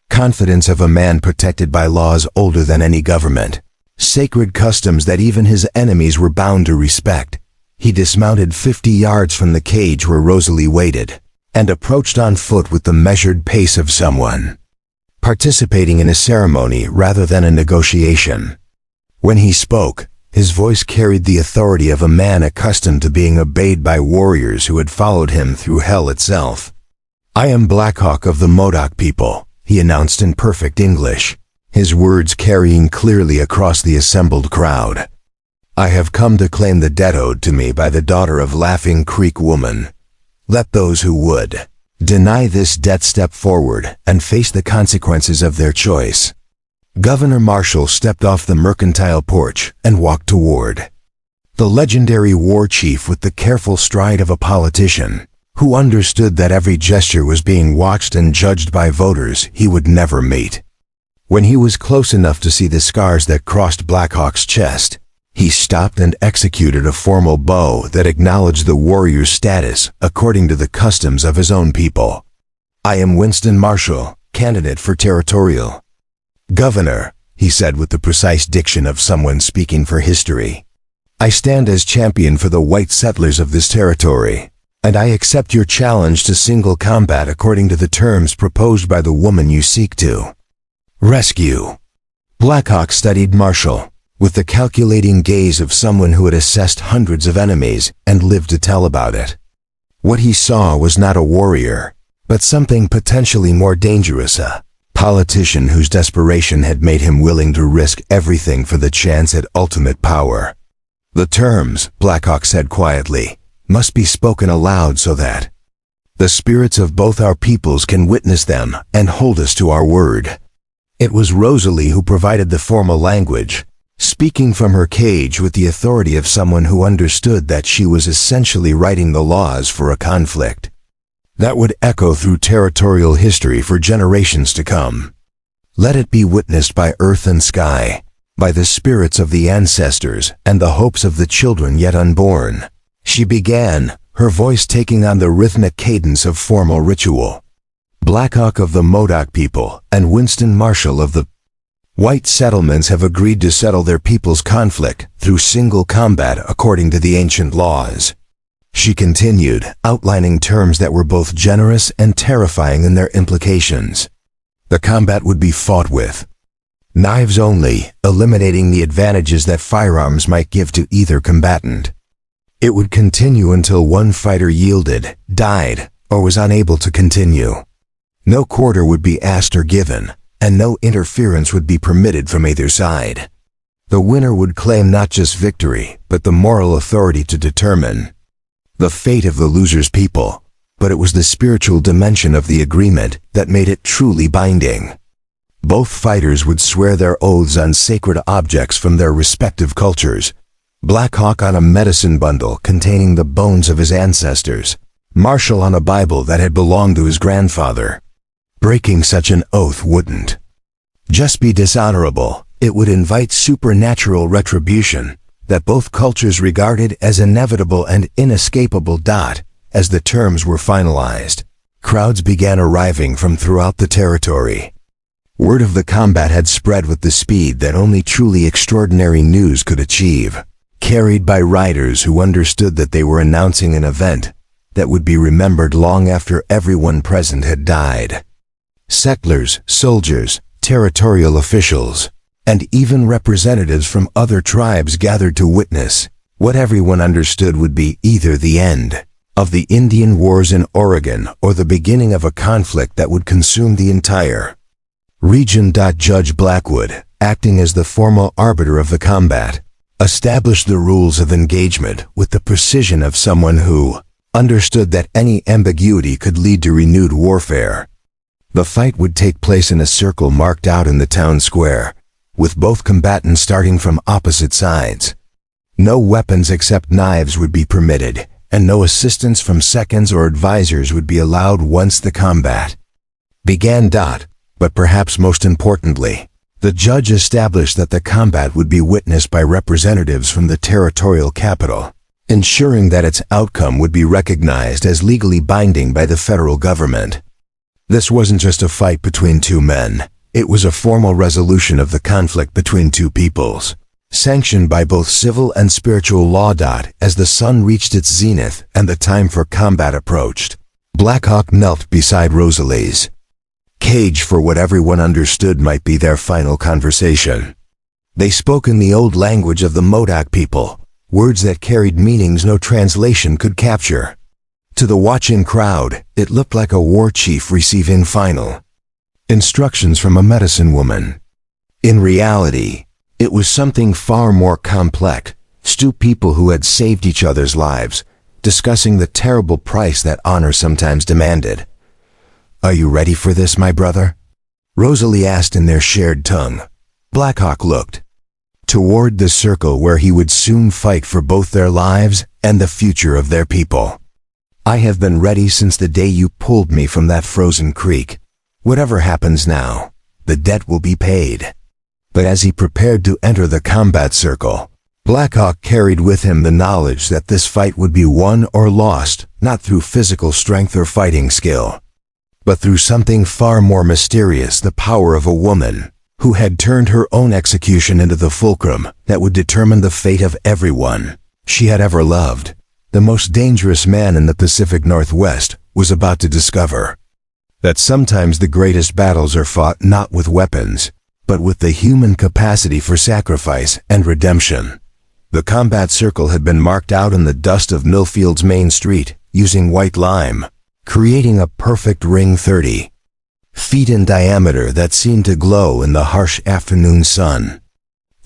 confidence of a man protected by laws older than any government, sacred customs that even his enemies were bound to respect. He dismounted 50 yards from the cage where Rosalie waited, and approached on foot with the measured pace of someone participating in a ceremony rather than a negotiation. When he spoke, his voice carried the authority of a man accustomed to being obeyed by warriors who had followed him through hell itself. "I am Blackhawk of the Modoc people," he announced in perfect English, his words carrying clearly across the assembled crowd. "I have come to claim the debt owed to me by the daughter of Laughing Creek woman. Let those who would deny this debt step forward and face the consequences of their choice." Governor Marshall stepped off the mercantile porch and walked toward the legendary war chief with the careful stride of a politician who understood that every gesture was being watched and judged by voters he would never meet. When he was close enough to see the scars that crossed Blackhawk's chest, he stopped and executed a formal bow that acknowledged the warrior's status according to the customs of his own people. "I am Winston Marshall, candidate for territorial governor," he said with the precise diction of someone speaking for history. "I stand as champion for the white settlers of this territory, and I accept your challenge to single combat according to the terms proposed by the woman you seek to rescue." Blackhawk studied Marshall with the calculating gaze of someone who had assessed hundreds of enemies and lived to tell about it. What he saw was not a warrior, but something potentially more dangerous, a politician whose desperation had made him willing to risk everything for the chance at ultimate power. "The terms," Blackhawk said quietly, "must be spoken aloud so that the spirits of both our peoples can witness them and hold us to our word." It was Rosalie who provided the formal language, speaking from her cage with the authority of someone who understood that she was essentially writing the laws for a conflict that would echo through territorial history for generations to come. "Let it be witnessed by earth and sky, by the spirits of the ancestors and the hopes of the children yet unborn," she began, her voice taking on the rhythmic cadence of formal ritual. "Blackhawk of the Modoc people and Winston Marshall of the white settlements have agreed to settle their people's conflict through single combat according to the ancient laws." She continued, outlining terms that were both generous and terrifying in their implications. The combat would be fought with knives only, eliminating the advantages that firearms might give to either combatant. It would continue until one fighter yielded, died, or was unable to continue. No quarter would be asked or given, and no interference would be permitted from either side. The winner would claim not just victory, but the moral authority to determine the fate of the loser's people, but it was the spiritual dimension of the agreement that made it truly binding. Both fighters would swear their oaths on sacred objects from their respective cultures, Blackhawk on a medicine bundle containing the bones of his ancestors, Marshall on a Bible that had belonged to his grandfather. Breaking such an oath wouldn't just be dishonorable, it would invite supernatural retribution that both cultures regarded as inevitable and inescapable. As the terms were finalized, crowds began arriving from throughout the territory. Word of the combat had spread with the speed that only truly extraordinary news could achieve, carried by riders who understood that they were announcing an event that would be remembered long after everyone present had died. Settlers, soldiers, territorial officials, and even representatives from other tribes gathered to witness what everyone understood would be either the end of the Indian Wars in Oregon or the beginning of a conflict that would consume the entire region. Judge Blackwood, acting as the formal arbiter of the combat, established the rules of engagement with the precision of someone who understood that any ambiguity could lead to renewed warfare. The fight would take place in a circle marked out in the town square, with both combatants starting from opposite sides. No weapons except knives would be permitted, and no assistance from seconds or advisors would be allowed once the combat began. But perhaps most importantly, the judge established that the combat would be witnessed by representatives from the territorial capital, ensuring that its outcome would be recognized as legally binding by the federal government. This wasn't just a fight between two men, it was a formal resolution of the conflict between two peoples, sanctioned by both civil and spiritual law. As the sun reached its zenith and the time for combat approached, Blackhawk knelt beside Rosalie's cage for what everyone understood might be their final conversation. They spoke in the old language of the Modoc people, words that carried meanings no translation could capture. To the watching crowd, it looked like a war chief receiving final instructions from a medicine woman. In reality, it was something far more complex. Two people who had saved each other's lives, discussing the terrible price that honor sometimes demanded. "Are you ready for this, my brother?" Rosalie asked in their shared tongue. Blackhawk looked toward the circle where he would soon fight for both their lives and the future of their people. "I have been ready since the day you pulled me from that frozen creek. Whatever happens now, the debt will be paid." But as he prepared to enter the combat circle, Blackhawk carried with him the knowledge that this fight would be won or lost, not through physical strength or fighting skill, but through something far more mysterious, the power of a woman who had turned her own execution into the fulcrum that would determine the fate of everyone she had ever loved. The most dangerous man in the Pacific Northwest was about to discover that sometimes the greatest battles are fought not with weapons, but with the human capacity for sacrifice and redemption. The combat circle had been marked out in the dust of Millfield's main street using white lime, creating a perfect ring 30 feet in diameter that seemed to glow in the harsh afternoon sun.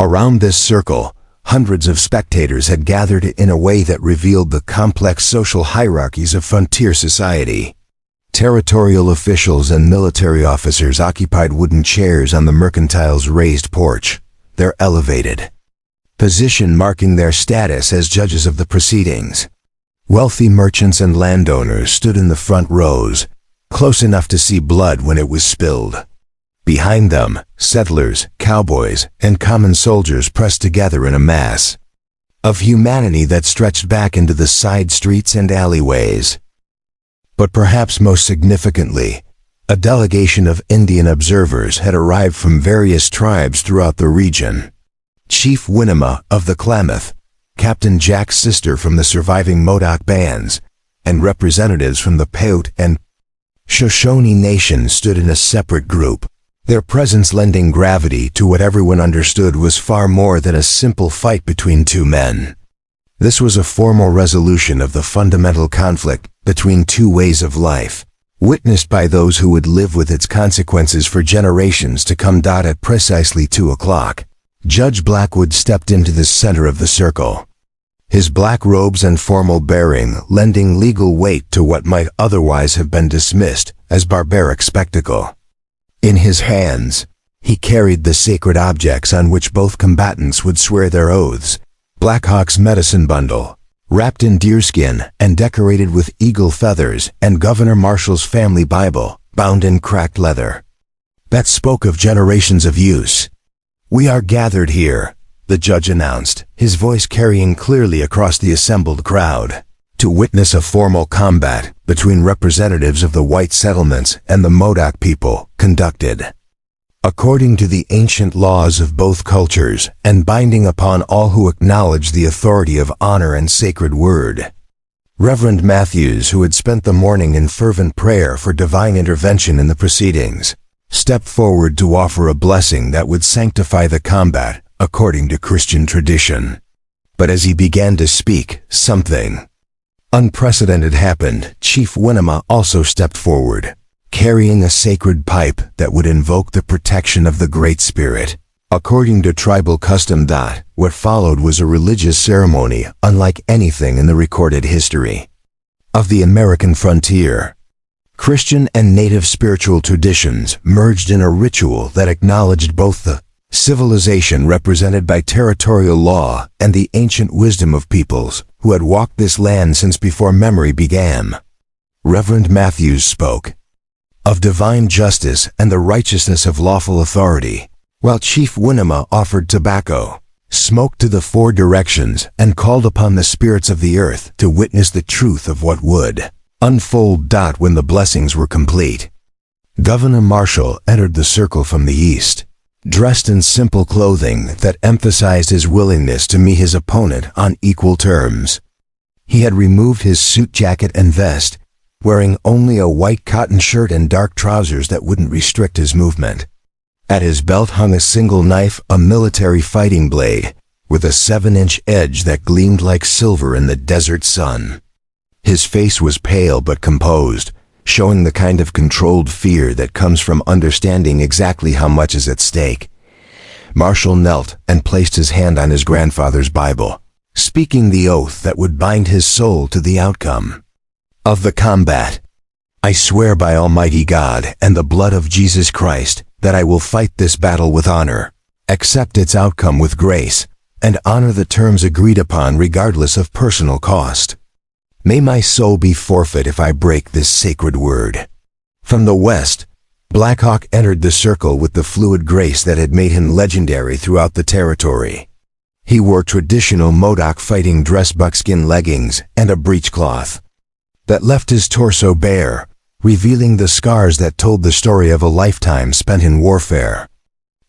Around this circle, hundreds of spectators had gathered in a way that revealed the complex social hierarchies of frontier society. Territorial officials and military officers occupied wooden chairs on the mercantile's raised porch, their elevated position marking their status as judges of the proceedings. Wealthy merchants and landowners stood in the front rows, close enough to see blood when it was spilled. Behind them, settlers, cowboys, and common soldiers pressed together in a mass of humanity that stretched back into the side streets and alleyways. But perhaps most significantly, a delegation of Indian observers had arrived from various tribes throughout the region. Chief Winema of the Klamath, Captain Jack's sister from the surviving Modoc bands, and representatives from the Paiute and Shoshone nations stood in a separate group, their presence lending gravity to what everyone understood was far more than a simple fight between two men. This was a formal resolution of the fundamental conflict between two ways of life, witnessed by those who would live with its consequences for generations to come. At precisely 2 o'clock, Judge Blackwood stepped into the center of the circle, his black robes and formal bearing lending legal weight to what might otherwise have been dismissed as barbaric spectacle. In his hands, he carried the sacred objects on which both combatants would swear their oaths: Blackhawk's medicine bundle, wrapped in deerskin and decorated with eagle feathers, and Governor Marshall's family Bible, bound in cracked leather, that spoke of generations of use. "We are gathered here," the judge announced, his voice carrying clearly across the assembled crowd, "to witness a formal combat between representatives of the white settlements and the Modoc people, conducted according to the ancient laws of both cultures and binding upon all who acknowledge the authority of honor and sacred word." Reverend Matthews, who had spent the morning in fervent prayer for divine intervention in the proceedings, stepped forward to offer a blessing that would sanctify the combat according to Christian tradition. But as he began to speak, something unprecedented happened. Chief Winema also stepped forward, carrying a sacred pipe that would invoke the protection of the Great Spirit. According to tribal custom, what followed was a religious ceremony unlike anything in the recorded history of the American frontier. Christian and native spiritual traditions merged in a ritual that acknowledged both the civilization represented by territorial law and the ancient wisdom of peoples who had walked this land since before memory began. Reverend Matthews spoke of divine justice and the righteousness of lawful authority, while Chief Winema offered tobacco, smoke to the four directions, and called upon the spirits of the earth to witness the truth of what would unfold. When the blessings were complete, Governor Marshall entered the circle from the east, dressed in simple clothing that emphasized his willingness to meet his opponent on equal terms. He had removed his suit jacket and vest, wearing only a white cotton shirt and dark trousers that wouldn't restrict his movement. At his belt hung a single knife, a military fighting blade, with a 7-inch edge that gleamed like silver in the desert sun. His face was pale but composed, showing the kind of controlled fear that comes from understanding exactly how much is at stake. Marshall knelt and placed his hand on his grandfather's Bible, speaking the oath that would bind his soul to the outcome of the combat. "I swear by Almighty God and the blood of Jesus Christ that I will fight this battle with honor, accept its outcome with grace, and honor the terms agreed upon regardless of personal cost. May my soul be forfeit if I break this sacred word." From the west, Blackhawk entered the circle with the fluid grace that had made him legendary throughout the territory. He wore traditional Modoc fighting dress, buckskin leggings, and a breechcloth that left his torso bare, revealing the scars that told the story of a lifetime spent in warfare.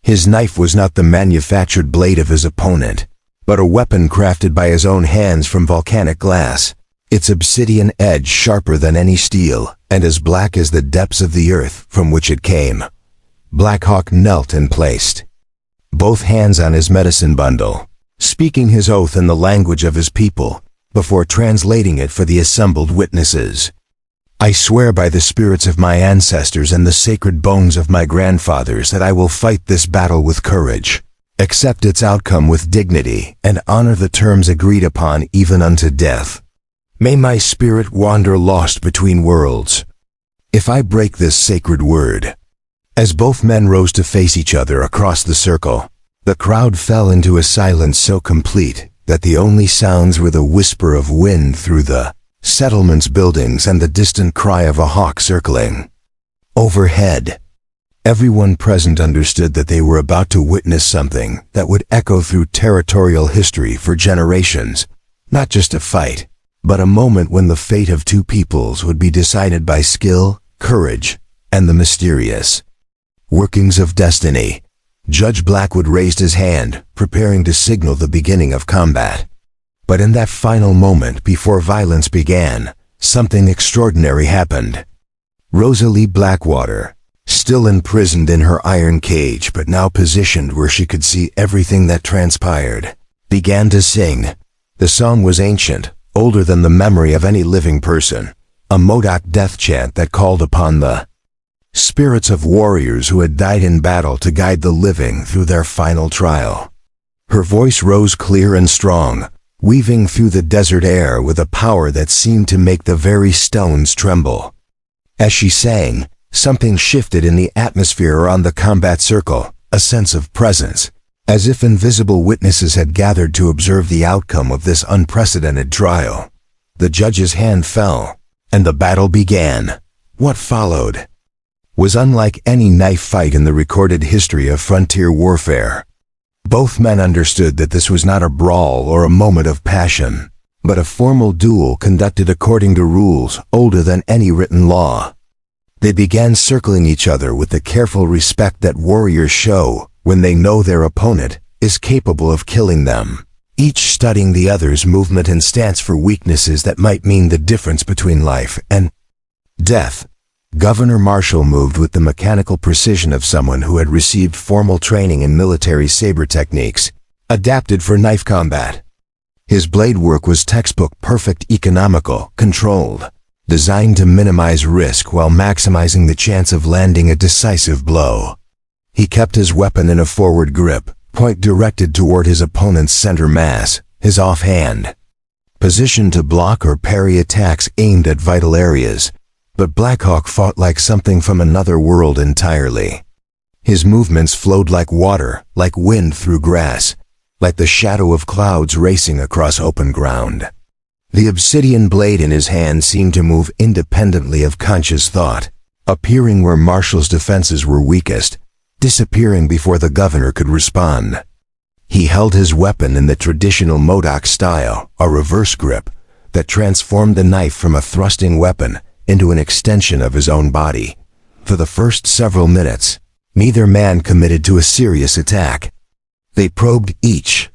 His knife was not the manufactured blade of his opponent, but a weapon crafted by his own hands from volcanic glass, its obsidian edge sharper than any steel, and as black as the depths of the earth from which it came. Blackhawk knelt and placed both hands on his medicine bundle, speaking his oath in the language of his people, before translating it for the assembled witnesses. "I swear by the spirits of my ancestors and the sacred bones of my grandfathers that I will fight this battle with courage, accept its outcome with dignity, and honor the terms agreed upon even unto death. May my spirit wander lost between worlds if I break this sacred word." As both men rose to face each other across the circle, the crowd fell into a silence so complete that the only sounds were the whisper of wind through the settlement's buildings and the distant cry of a hawk circling overhead. Everyone present understood that they were about to witness something that would echo through territorial history for generations, not just a fight, but a moment when the fate of two peoples would be decided by skill, courage, and the mysterious workings of destiny. Judge Blackwood raised his hand, preparing to signal the beginning of combat. But in that final moment before violence began, something extraordinary happened. Rosalie Blackwater, still imprisoned in her iron cage but now positioned where she could see everything that transpired, began to sing. The song was ancient, older than the memory of any living person, a Modoc death chant that called upon the spirits of warriors who had died in battle to guide the living through their final trial. Her voice rose clear and strong, weaving through the desert air with a power that seemed to make the very stones tremble. As she sang, something shifted in the atmosphere around the combat circle, a sense of presence, as if invisible witnesses had gathered to observe the outcome of this unprecedented trial. The judge's hand fell, and the battle began. What followed was unlike any knife fight in the recorded history of frontier warfare. Both men understood that this was not a brawl or a moment of passion, but a formal duel conducted according to rules older than any written law. They began circling each other with the careful respect that warriors show when they know their opponent is capable of killing them, each studying the other's movement and stance for weaknesses that might mean the difference between life and death. Governor Marshall moved with the mechanical precision of someone who had received formal training in military saber techniques, adapted for knife combat. His blade work was textbook perfect, economical, controlled, designed to minimize risk while maximizing the chance of landing a decisive blow. He kept his weapon in a forward grip, point directed toward his opponent's center mass, his offhand positioned to block or parry attacks aimed at vital areas. But Blackhawk fought like something from another world entirely. His movements flowed like water, like wind through grass, like the shadow of clouds racing across open ground. The obsidian blade in his hand seemed to move independently of conscious thought, appearing where Marshall's defenses were weakest, disappearing before the governor could respond. He held his weapon in the traditional Modoc style, a reverse grip, that transformed the knife from a thrusting weapon into an extension of his own body. For the first several minutes, neither man committed to a serious attack. They probed each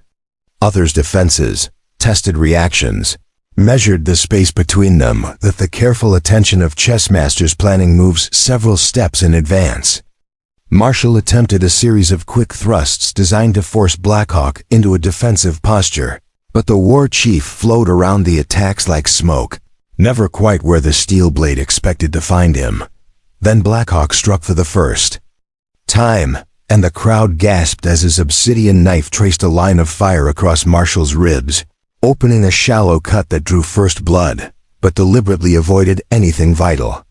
other's defenses, tested reactions, measured the space between them with the careful attention of chess masters planning moves several steps in advance. Marshall attempted a series of quick thrusts designed to force Blackhawk into a defensive posture, but the war chief flowed around the attacks like smoke, never quite where the steel blade expected to find him. Then Blackhawk struck for the first time, and the crowd gasped as his obsidian knife traced a line of fire across Marshall's ribs, opening a shallow cut that drew first blood, but deliberately avoided anything vital.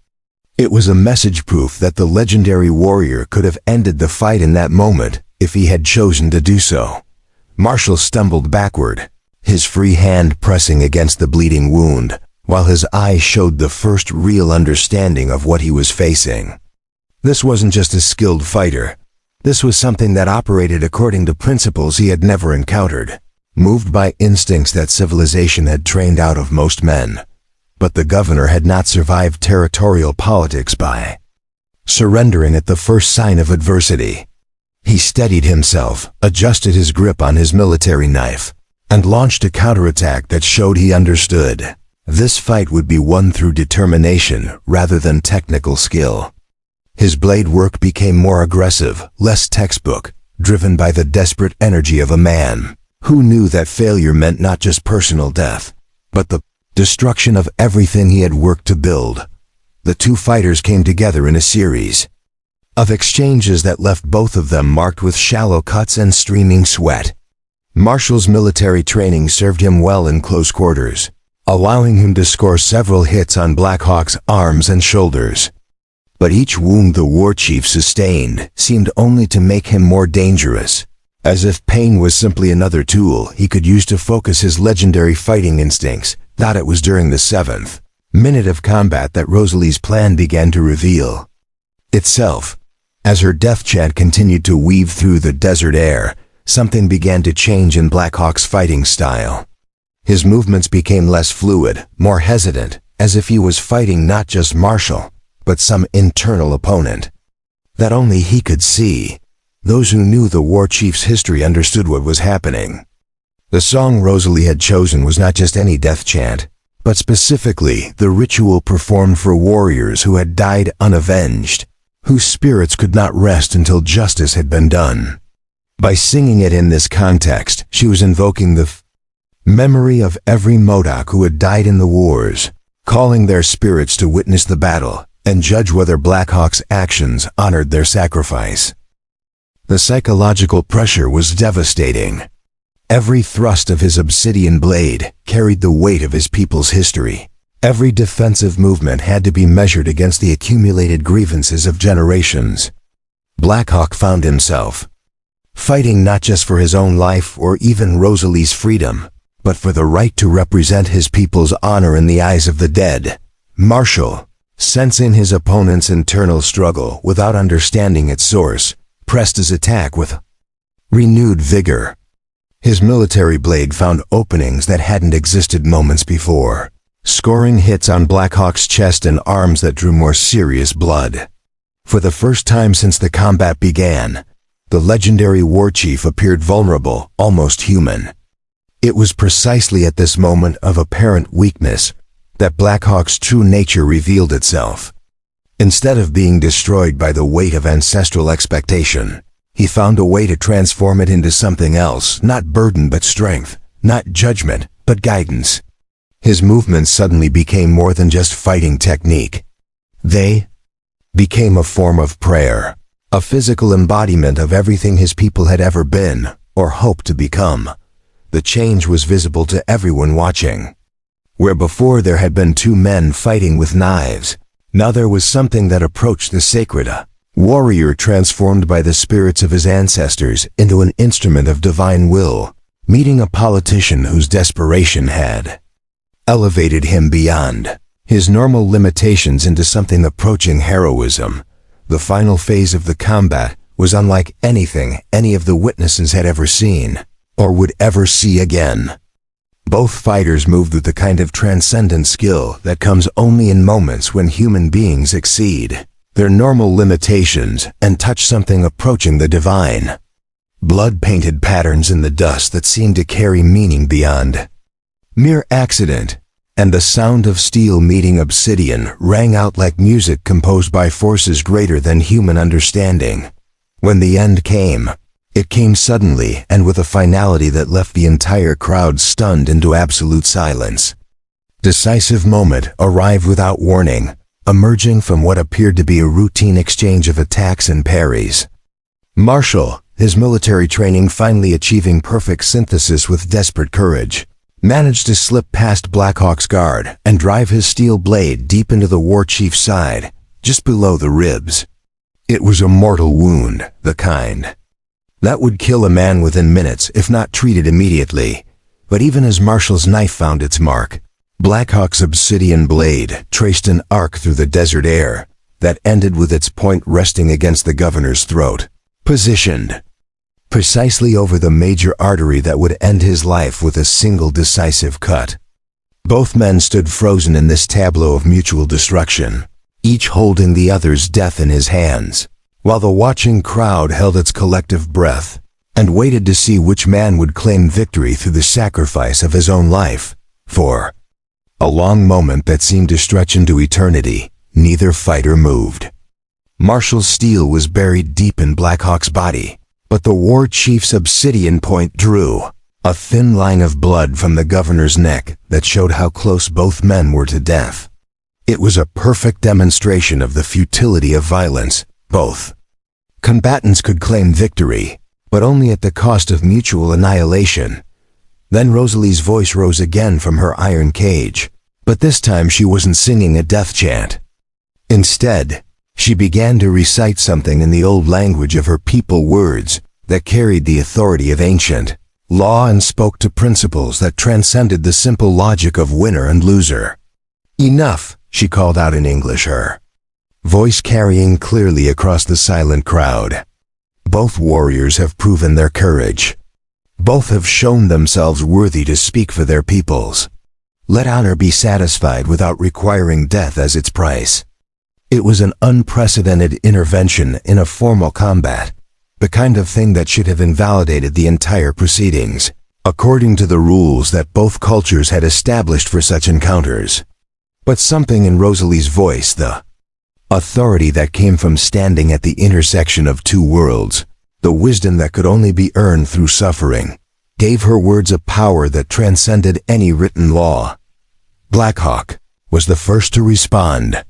It was a message proof that the legendary warrior could have ended the fight in that moment if he had chosen to do so. Marshall stumbled backward, his free hand pressing against the bleeding wound, while his eyes showed the first real understanding of what he was facing. This wasn't just a skilled fighter. This was something that operated according to principles he had never encountered, moved by instincts that civilization had trained out of most men. But the governor had not survived territorial politics by surrendering at the first sign of adversity. He steadied himself, adjusted his grip on his military knife, and launched a counterattack that showed he understood. This fight would be won through determination rather than technical skill. His blade work became more aggressive, less textbook, driven by the desperate energy of a man who knew that failure meant not just personal death, but the destruction of everything he had worked to build. The two fighters came together in a series of exchanges that left both of them marked with shallow cuts and streaming sweat. Marshall's military training served him well in close quarters, allowing him to score several hits on Blackhawk's arms and shoulders. But each wound the war chief sustained seemed only to make him more dangerous, as if pain was simply another tool he could use to focus his legendary fighting instincts. That it was during the 7th minute of combat that Rosalie's plan began to reveal itself. As her death chant continued to weave through the desert air, something began to change in Blackhawk's fighting style. His movements became less fluid, more hesitant, as if he was fighting not just Marshall, but some internal opponent that only he could see. Those who knew the war chief's history understood what was happening. The song Rosalie had chosen was not just any death chant, but specifically the ritual performed for warriors who had died unavenged, whose spirits could not rest until justice had been done. By singing it in this context, she was invoking the memory of every Modoc who had died in the wars, calling their spirits to witness the battle and judge whether Blackhawk's actions honored their sacrifice. The psychological pressure was devastating. Every thrust of his obsidian blade carried the weight of his people's history. Every defensive movement had to be measured against the accumulated grievances of generations. Blackhawk found himself fighting not just for his own life or even Rosalie's freedom, but for the right to represent his people's honor in the eyes of the dead. Marshall, sensing his opponent's internal struggle without understanding its source, pressed his attack with renewed vigor. His military blade found openings that hadn't existed moments before, scoring hits on Blackhawk's chest and arms that drew more serious blood. For the first time since the combat began, the legendary war chief appeared vulnerable, almost human. It was precisely at this moment of apparent weakness that Blackhawk's true nature revealed itself. Instead of being destroyed by the weight of ancestral expectation, he found a way to transform it into something else, not burden but strength, not judgment but guidance. His movements suddenly became more than just fighting technique. They became a form of prayer, a physical embodiment of everything his people had ever been or hoped to become. The change was visible to everyone watching. Where before there had been two men fighting with knives, Now there was something that approached the sacred, a warrior transformed by the spirits of his ancestors into an instrument of divine will, meeting a politician whose desperation had elevated him beyond his normal limitations into something approaching heroism. The final phase of the combat was unlike anything any of the witnesses had ever seen, or would ever see again. Both fighters moved with the kind of transcendent skill that comes only in moments when human beings exceed their normal limitations and touch something approaching the divine. Blood painted patterns in the dust that seemed to carry meaning beyond mere accident, and the sound of steel meeting obsidian rang out like music composed by forces greater than human understanding. When the end came, it came suddenly and with a finality that left the entire crowd stunned into absolute silence. Decisive moment arrived without warning, emerging from what appeared to be a routine exchange of attacks and parries. Marshall, his military training finally achieving perfect synthesis with desperate courage, managed to slip past Blackhawk's guard and drive his steel blade deep into the war chief's side, just below the ribs. It was a mortal wound, the kind that would kill a man within minutes if not treated immediately. But even as Marshall's knife found its mark, Blackhawk's obsidian blade traced an arc through the desert air that ended with its point resting against the governor's throat, positioned precisely over the major artery that would end his life with a single decisive cut. Both men stood frozen in this tableau of mutual destruction, each holding the other's death in his hands, while the watching crowd held its collective breath and waited to see which man would claim victory through the sacrifice of his own life. For a long moment that seemed to stretch into eternity, neither fighter moved. Marshall's steel was buried deep in Blackhawk's body, but the war chief's obsidian point drew a thin line of blood from the governor's neck that showed how close both men were to death. It was a perfect demonstration of the futility of violence. Both combatants could claim victory, but only at the cost of mutual annihilation. Then Rosalie's voice rose again from her iron cage, but this time she wasn't singing a death chant. Instead, she began to recite something in the old language of her people, words that carried the authority of ancient law and spoke to principles that transcended the simple logic of winner and loser. "Enough," she called out in English, her voice carrying clearly across the silent crowd. "Both warriors have proven their courage. Both have shown themselves worthy to speak for their peoples. Let honor be satisfied without requiring death as its price." It was an unprecedented intervention in a formal combat, the kind of thing that should have invalidated the entire proceedings, according to the rules that both cultures had established for such encounters. But something in Rosalie's voice, the authority that came from standing at the intersection of two worlds, the wisdom that could only be earned through suffering, gave her words a power that transcended any written law. Blackhawk was the first to respond.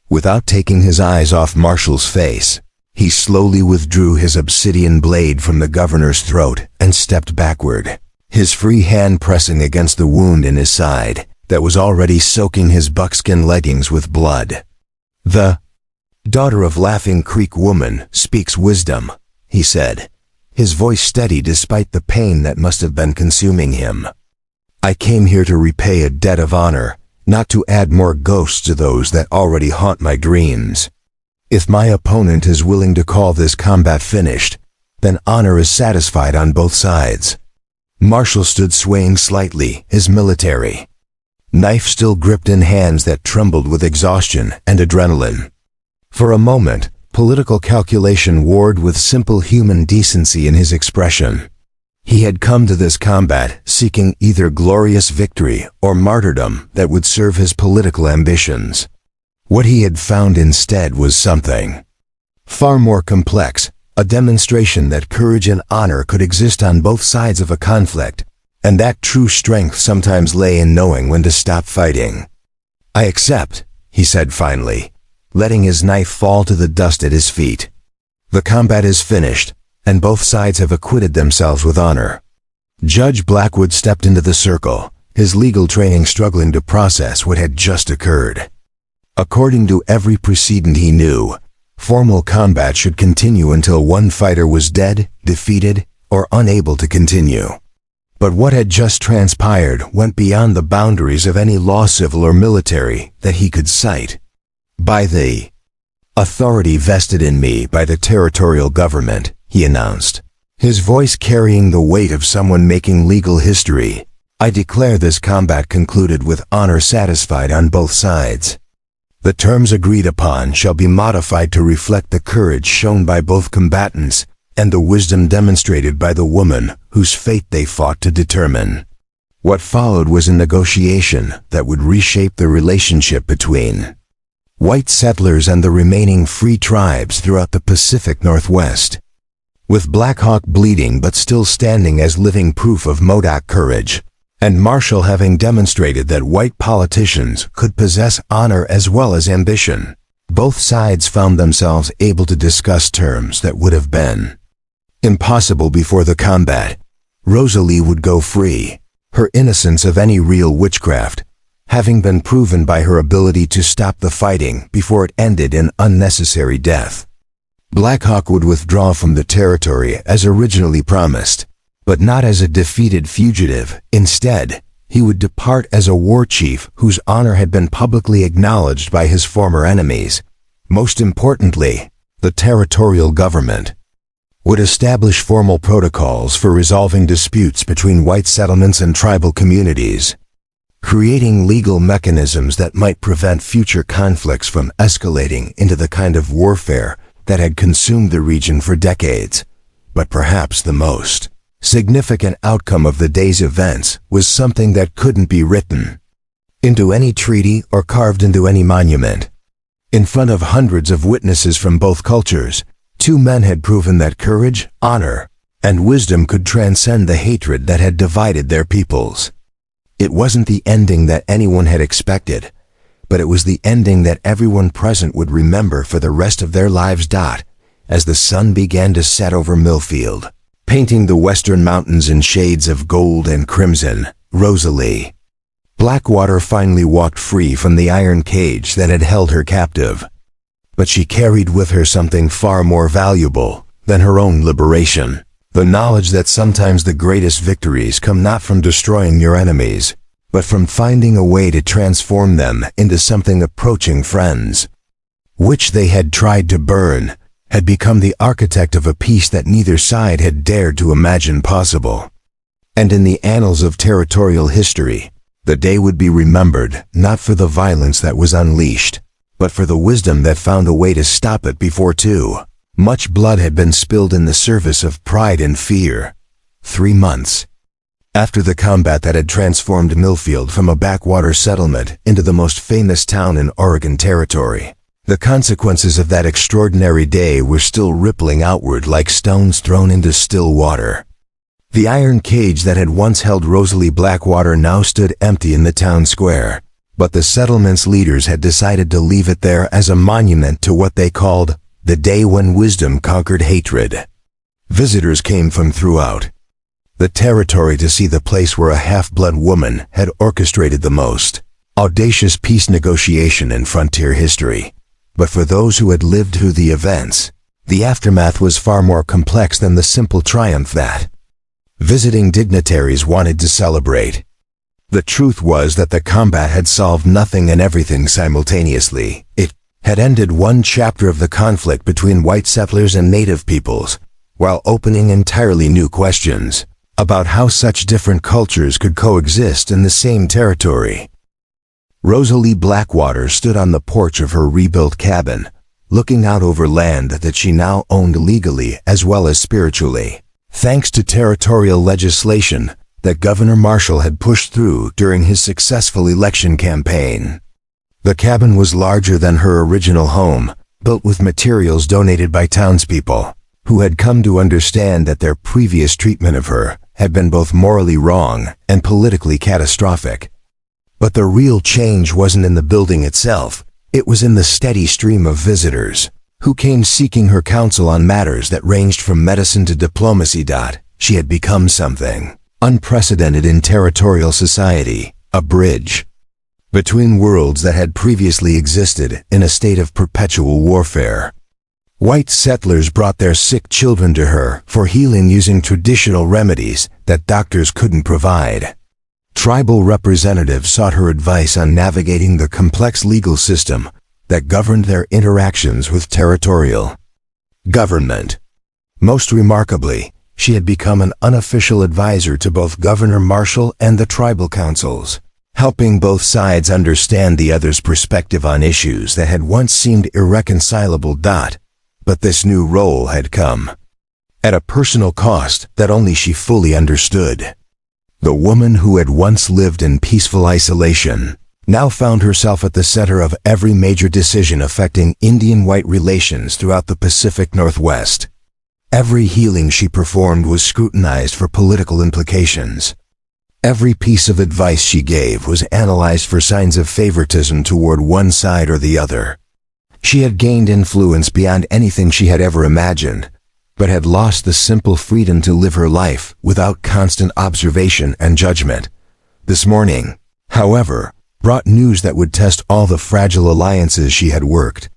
Without taking his eyes off Marshall's face, he slowly withdrew his obsidian blade from the governor's throat and stepped backward, his free hand pressing against the wound in his side that was already soaking his buckskin leggings with blood. "The daughter of Laughing Creek woman speaks wisdom," he said, his voice steady despite the pain that must have been consuming him. "I came here to repay a debt of honor, not to add more ghosts to those that already haunt my dreams. If my opponent is willing to call this combat finished, then honor is satisfied on both sides." Marshall stood swaying slightly, his military knife still gripped in hands that trembled with exhaustion and adrenaline. For a moment, political calculation warred with simple human decency in his expression. He had come to this combat seeking either glorious victory or martyrdom that would serve his political ambitions. What he had found instead was something far more complex, a demonstration that courage and honor could exist on both sides of a conflict, and that true strength sometimes lay in knowing when to stop fighting. "I accept," he said finally, letting his knife fall to the dust at his feet. "The combat is finished, and both sides have acquitted themselves with honor." Judge Blackwood stepped into the circle, his legal training struggling to process what had just occurred. According to every precedent he knew, formal combat should continue until one fighter was dead, defeated, or unable to continue. But what had just transpired went beyond the boundaries of any law, civil or military, that he could cite. By the authority vested in me by the territorial government, he announced, his voice carrying the weight of someone making legal history, I declare this combat concluded with honor satisfied on both sides. The terms agreed upon shall be modified to reflect the courage shown by both combatants and the wisdom demonstrated by the woman whose fate they fought to determine. What followed was a negotiation that would reshape the relationship between white settlers and the remaining free tribes throughout the Pacific Northwest. With Black Hawk bleeding but still standing as living proof of Modoc courage, and Marshall having demonstrated that white politicians could possess honor as well as ambition, both sides found themselves able to discuss terms that would have been impossible before the combat. Rosalie would go free, her innocence of any real witchcraft having been proven by her ability to stop the fighting before it ended in unnecessary death. Black Hawk would withdraw from the territory as originally promised, but not as a defeated fugitive. Instead, he would depart as a war chief whose honor had been publicly acknowledged by his former enemies. Most importantly, the territorial government would establish formal protocols for resolving disputes between white settlements and tribal communities, creating legal mechanisms that might prevent future conflicts from escalating into the kind of warfare that had consumed the region for decades. But perhaps the most significant outcome of the day's events was something that couldn't be written into any treaty or carved into any monument. In front of hundreds of witnesses from both cultures, two men had proven that courage, honor, and wisdom could transcend the hatred that had divided their peoples. It wasn't the ending that anyone had expected, but it was the ending that everyone present would remember for the rest of their lives. As the sun began to set over Millfield, painting the western mountains in shades of gold and crimson, Rosalie Blackwater finally walked free from the iron cage that had held her captive. But she carried with her something far more valuable than her own liberation. The knowledge that sometimes the greatest victories come not from destroying your enemies, but from finding a way to transform them into something approaching friends. Which they had tried to burn, had become the architect of a peace that neither side had dared to imagine possible. And in the annals of territorial history, the day would be remembered not for the violence that was unleashed, but for the wisdom that found a way to stop it before too much blood had been spilled in the service of pride and fear. 3 months after the combat that had transformed Millfield from a backwater settlement into the most famous town in Oregon Territory, the consequences of that extraordinary day were still rippling outward like stones thrown into still water. The iron cage that had once held Rosalie Blackwater now stood empty in the town square, but the settlement's leaders had decided to leave it there as a monument to what they called the day when wisdom conquered hatred. Visitors came from throughout the territory to see the place where a half-blood woman had orchestrated the most audacious peace negotiation in frontier history. But for those who had lived through the events, the aftermath was far more complex than the simple triumph that visiting dignitaries wanted to celebrate. The truth was that the combat had solved nothing and everything simultaneously. It had ended one chapter of the conflict between white settlers and native peoples, while opening entirely new questions about how such different cultures could coexist in the same territory. Rosalie Blackwater stood on the porch of her rebuilt cabin, looking out over land that she now owned legally as well as spiritually, thanks to territorial legislation that Governor Marshall had pushed through during his successful election campaign. The cabin was larger than her original home, built with materials donated by townspeople, who had come to understand that their previous treatment of her had been both morally wrong and politically catastrophic. But the real change wasn't in the building itself, it was in the steady stream of visitors, who came seeking her counsel on matters that ranged from medicine to diplomacy. She had become something unprecedented in territorial society, a bridge between worlds that had previously existed in a state of perpetual warfare. White settlers brought their sick children to her for healing using traditional remedies that doctors couldn't provide. Tribal representatives sought her advice on navigating the complex legal system that governed their interactions with territorial government. Most remarkably, she had become an unofficial advisor to both Governor Marshall and the tribal councils, helping both sides understand the other's perspective on issues that had once seemed irreconcilable. But this new role had come at a personal cost that only she fully understood. The woman who had once lived in peaceful isolation now found herself at the center of every major decision affecting Indian-white relations throughout the Pacific Northwest. Every healing she performed was scrutinized for political implications. Every piece of advice she gave was analyzed for signs of favoritism toward one side or the other. She had gained influence beyond anything she had ever imagined, but had lost the simple freedom to live her life without constant observation and judgment. This morning, however, brought news that would test all the fragile alliances she had worked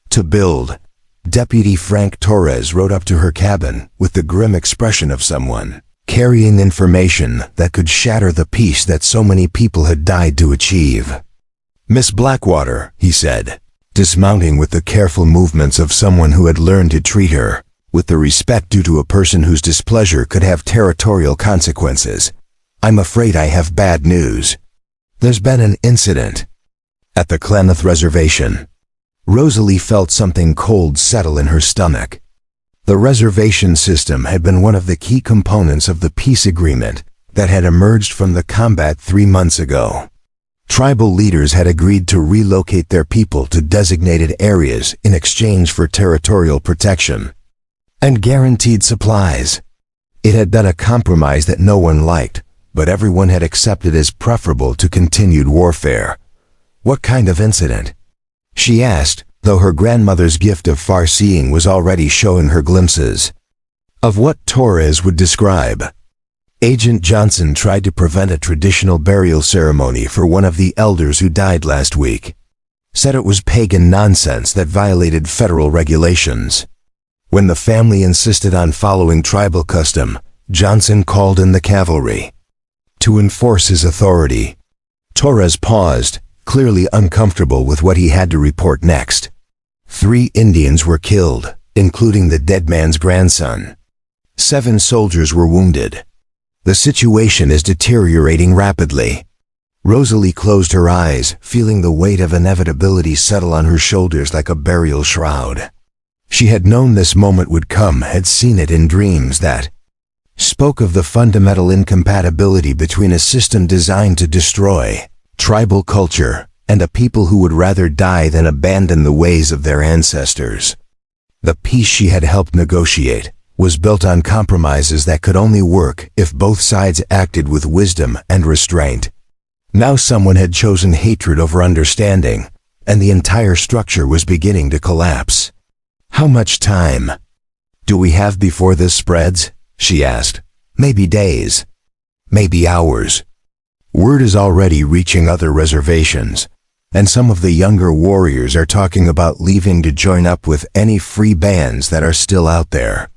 to build. Deputy Frank Torres rode up to her cabin with the grim expression of someone carrying information that could shatter the peace that so many people had died to achieve. "Miss Blackwater," he said, dismounting with the careful movements of someone who had learned to treat her with the respect due to a person whose displeasure could have territorial consequences. "I'm afraid I have bad news. There's been an incident at the Klamath Reservation." Rosalie felt something cold settle in her stomach. The reservation system had been one of the key components of the peace agreement that had emerged from the combat 3 months ago. Tribal leaders had agreed to relocate their people to designated areas in exchange for territorial protection and guaranteed supplies. It had been a compromise that no one liked, but everyone had accepted as preferable to continued warfare. "What kind of incident?" she asked, though her grandmother's gift of far-seeing was already showing her glimpses of what Torres would describe. Agent Johnson tried to prevent a traditional burial ceremony for one of the elders who died last week. Said it was pagan nonsense that violated federal regulations. When the family insisted on following tribal custom, Johnson called in the cavalry to enforce his authority. Torres paused, clearly uncomfortable with what he had to report next. 3 Indians were killed, including the dead man's grandson. 7 soldiers were wounded. The situation is deteriorating rapidly. Rosalie closed her eyes, feeling the weight of inevitability settle on her shoulders like a burial shroud. She had known this moment would come, had seen it in dreams that spoke of the fundamental incompatibility between a system designed to destroy tribal culture and a people who would rather die than abandon the ways of their ancestors. The peace she had helped negotiate was built on compromises that could only work if both sides acted with wisdom and restraint. Now someone had chosen hatred over understanding, and the entire structure was beginning to collapse. "How much time do we have before this spreads?" she asked. "Maybe days. Maybe hours." Word is already reaching other reservations, and some of the younger warriors are talking about leaving to join up with any free bands that are still out there.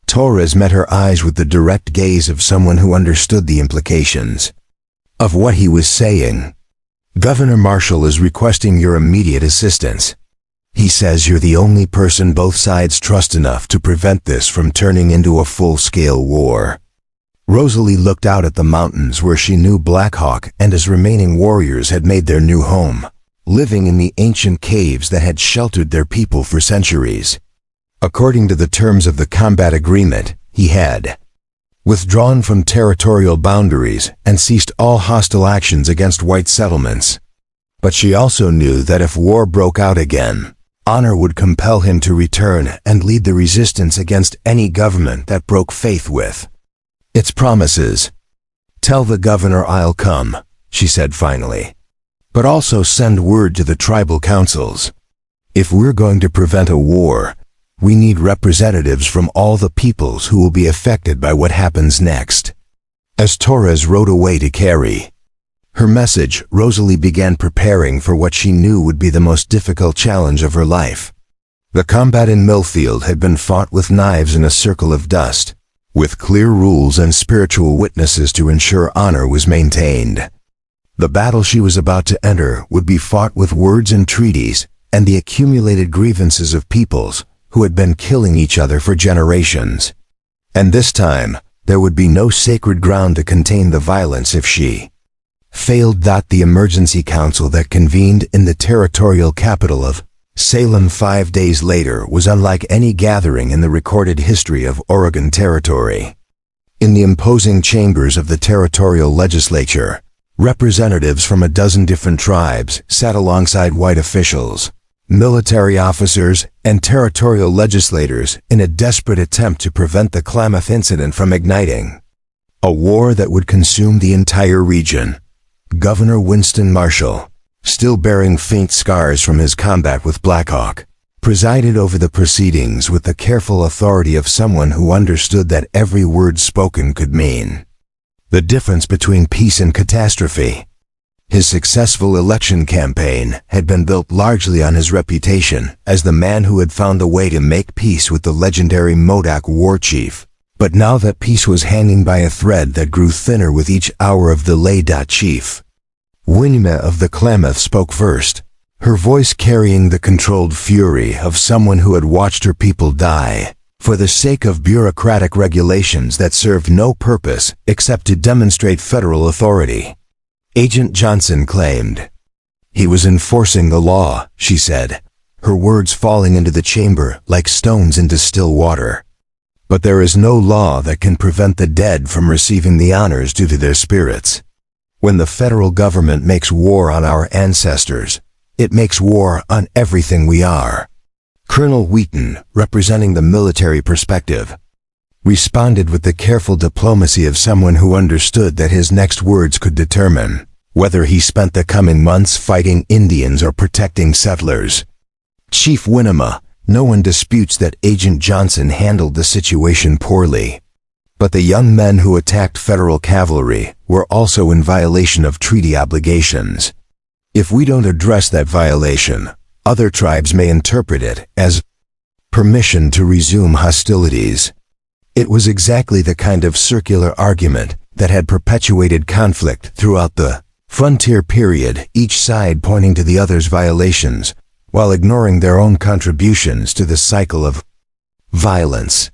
Torres met her eyes with the direct gaze of someone who understood the implications of what he was saying. "Governor Marshall is requesting your immediate assistance. He says you're the only person both sides trust enough to prevent this from turning into a full-scale war." Rosalie looked out at the mountains where she knew Blackhawk and his remaining warriors had made their new home, living in the ancient caves that had sheltered their people for centuries. According to the terms of the combat agreement, he had withdrawn from territorial boundaries and ceased all hostile actions against white settlements. But she also knew that if war broke out again, honor would compel him to return and lead the resistance against any government that broke faith with its promises. "Tell the governor I'll come," she said finally. "But also send word to the tribal councils. If we're going to prevent a war, we need representatives from all the peoples who will be affected by what happens next." As Torres rode away to carry Her message, Rosalie began preparing for what she knew would be the most difficult challenge of her life. The combat in Millfield had been fought with knives in a circle of dust, with clear rules and spiritual witnesses to ensure honor was maintained. The battle she was about to enter would be fought with words and treaties and the accumulated grievances of peoples who had been killing each other for generations. And this time, there would be no sacred ground to contain the violence if she failed. The emergency council that convened in the territorial capital of Salem 5 days later was unlike any gathering in the recorded history of Oregon Territory. In the imposing chambers of the territorial legislature, representatives from a dozen different tribes sat alongside white officials, military officers, and territorial legislators in a desperate attempt to prevent the Klamath incident from igniting a war that would consume the entire region. Governor Winston Marshall, still bearing faint scars from his combat with Black Hawk, presided over the proceedings with the careful authority of someone who understood that every word spoken could mean the difference between peace and catastrophe. His successful election campaign had been built largely on his reputation as the man who had found the way to make peace with the legendary Modoc war chief. But now that peace was hanging by a thread that grew thinner with each hour of delay. Chief Winema of the Klamath spoke first, her voice carrying the controlled fury of someone who had watched her people die for the sake of bureaucratic regulations that served no purpose except to demonstrate federal authority. Agent Johnson claimed. He was enforcing the law, she said, her words falling into the chamber like stones into still water. But there is no law that can prevent the dead from receiving the honors due to their spirits. When the federal government makes war on our ancestors, it makes war on everything we are. Colonel Wheaton, representing the military perspective, responded with the careful diplomacy of someone who understood that his next words could determine whether he spent the coming months fighting Indians or protecting settlers. Chief Winema, no one disputes that Agent Johnson handled the situation poorly. But the young men who attacked federal cavalry were also in violation of treaty obligations. If we don't address that violation, other tribes may interpret it as permission to resume hostilities. It was exactly the kind of circular argument that had perpetuated conflict throughout the frontier period, each side pointing to the other's violations, while ignoring their own contributions to the cycle of violence.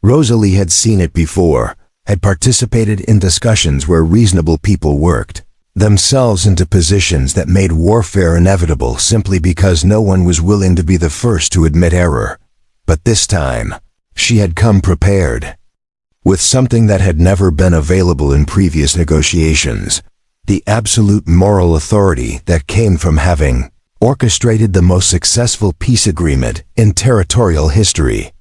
Rosalie had seen it before, had participated in discussions where reasonable people worked themselves into positions that made warfare inevitable simply because no one was willing to be the first to admit error. But this time, she had come prepared with something that had never been available in previous negotiations, the absolute moral authority that came from having orchestrated the most successful peace agreement in territorial history.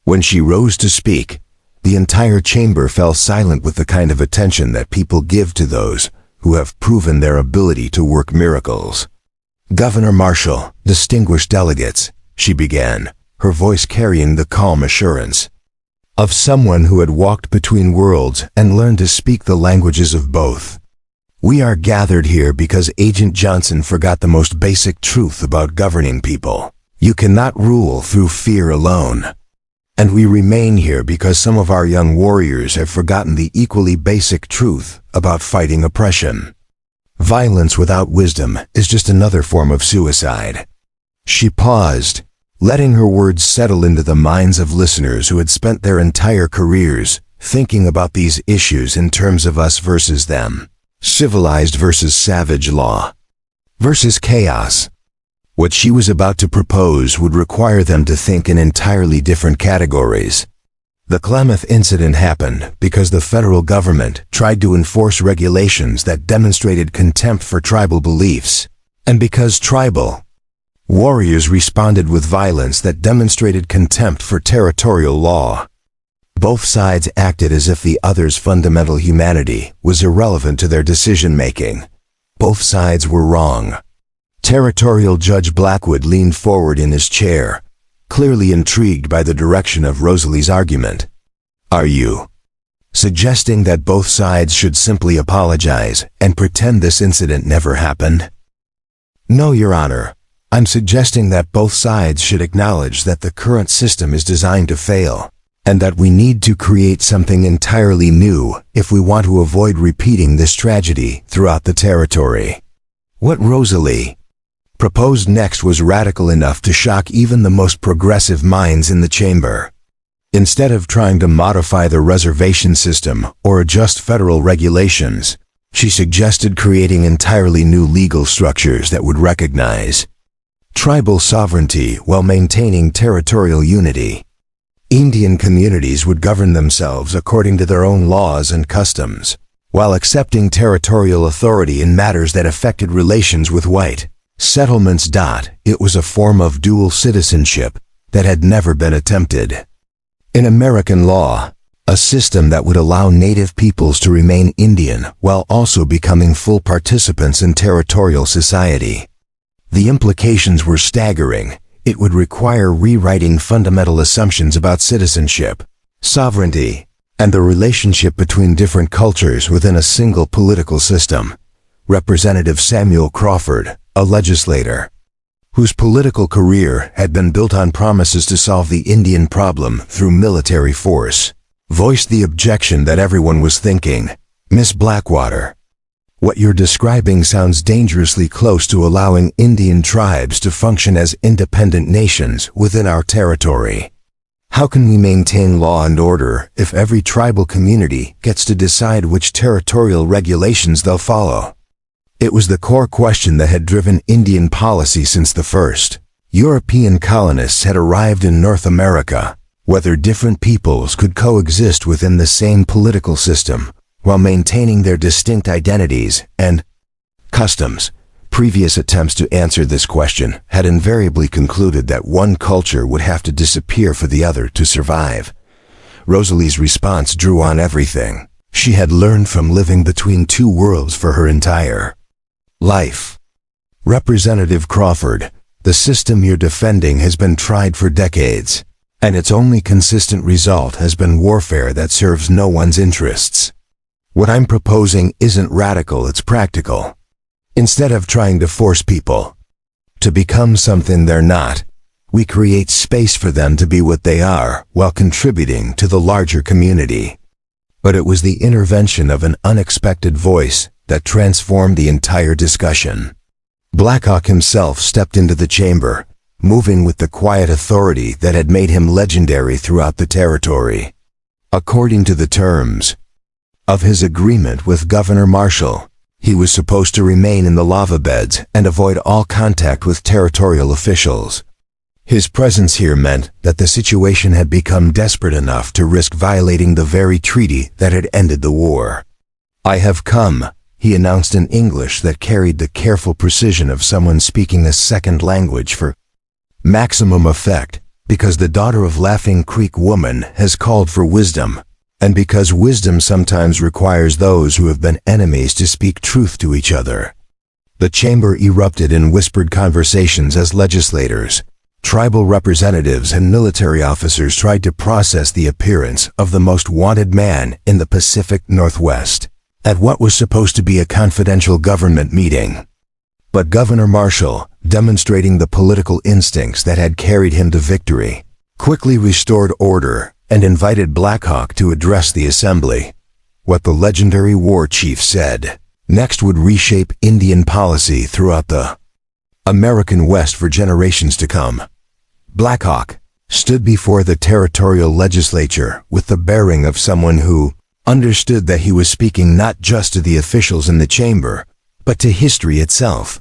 When she rose to speak, the entire chamber fell silent with the kind of attention that people give to those who have proven their ability to work miracles. Governor Marshall, distinguished delegates, she began, her voice carrying the calm assurance of someone who had walked between worlds and learned to speak the languages of both. We are gathered here because Agent Johnson forgot the most basic truth about governing people. You cannot rule through fear alone. And we remain here because some of our young warriors have forgotten the equally basic truth about fighting oppression. Violence without wisdom is just another form of suicide. She paused, letting her words settle into the minds of listeners who had spent their entire careers thinking about these issues in terms of us versus them. Civilized versus savage, law versus chaos. What she was about to propose would require them to think in entirely different categories. The Klamath incident happened because the federal government tried to enforce regulations that demonstrated contempt for tribal beliefs, and because tribal warriors responded with violence that demonstrated contempt for territorial law. Both sides acted as if the other's fundamental humanity was irrelevant to their decision-making. Both sides were wrong. Territorial Judge Blackwood leaned forward in his chair, clearly intrigued by the direction of Rosalie's argument. Are you suggesting that both sides should simply apologize and pretend this incident never happened. No, Your Honor. I'm suggesting that both sides should acknowledge that the current system is designed to fail, and that we need to create something entirely new if we want to avoid repeating this tragedy throughout the territory. What Rosalie proposed next was radical enough to shock even the most progressive minds in the chamber. Instead of trying to modify the reservation system or adjust federal regulations, she suggested creating entirely new legal structures that would recognize tribal sovereignty while maintaining territorial unity. Indian communities would govern themselves according to their own laws and customs, while accepting territorial authority in matters that affected relations with white settlements. It was a form of dual citizenship that had never been attempted in American law, a system that would allow native peoples to remain Indian while also becoming full participants in territorial society. The implications were staggering. It would require rewriting fundamental assumptions about citizenship, sovereignty, and the relationship between different cultures within a single political system. Representative Samuel Crawford, a legislator whose political career had been built on promises to solve the Indian problem through military force, voiced the objection that everyone was thinking, "Miss Blackwater, what you're describing sounds dangerously close to allowing Indian tribes to function as independent nations within our territory. How can we maintain law and order if every tribal community gets to decide which territorial regulations they'll follow?" It was the core question that had driven Indian policy since the first European colonists had arrived in North America, whether different peoples could coexist within the same political system while maintaining their distinct identities and customs. Previous attempts to answer this question had invariably concluded that one culture would have to disappear for the other to survive. Rosalie's response drew on everything she had learned from living between two worlds for her entire life. Representative Crawford, the system you're defending has been tried for decades, and its only consistent result has been warfare that serves no one's interests. What I'm proposing isn't radical, it's practical. Instead of trying to force people to become something they're not, we create space for them to be what they are while contributing to the larger community. But it was the intervention of an unexpected voice that transformed the entire discussion. Blackhawk himself stepped into the chamber, moving with the quiet authority that had made him legendary throughout the territory. According to the terms of his agreement with Governor Marshall, he was supposed to remain in the lava beds and avoid all contact with territorial officials. His presence here meant that the situation had become desperate enough to risk violating the very treaty that had ended the war. "I have come," he announced in English that carried the careful precision of someone speaking a second language for maximum effect, because the daughter of Laughing Creek woman has called for wisdom, and because wisdom sometimes requires those who have been enemies to speak truth to each other. The chamber erupted in whispered conversations as legislators, tribal representatives, and military officers tried to process the appearance of the most wanted man in the Pacific Northwest at what was supposed to be a confidential government meeting. But Governor Marshall, demonstrating the political instincts that had carried him to victory, quickly restored order and invited Blackhawk to address the assembly. What the legendary war chief said next would reshape Indian policy throughout the American West for generations to come. Blackhawk stood before the territorial legislature with the bearing of someone who understood that he was speaking not just to the officials in the chamber, but to history itself.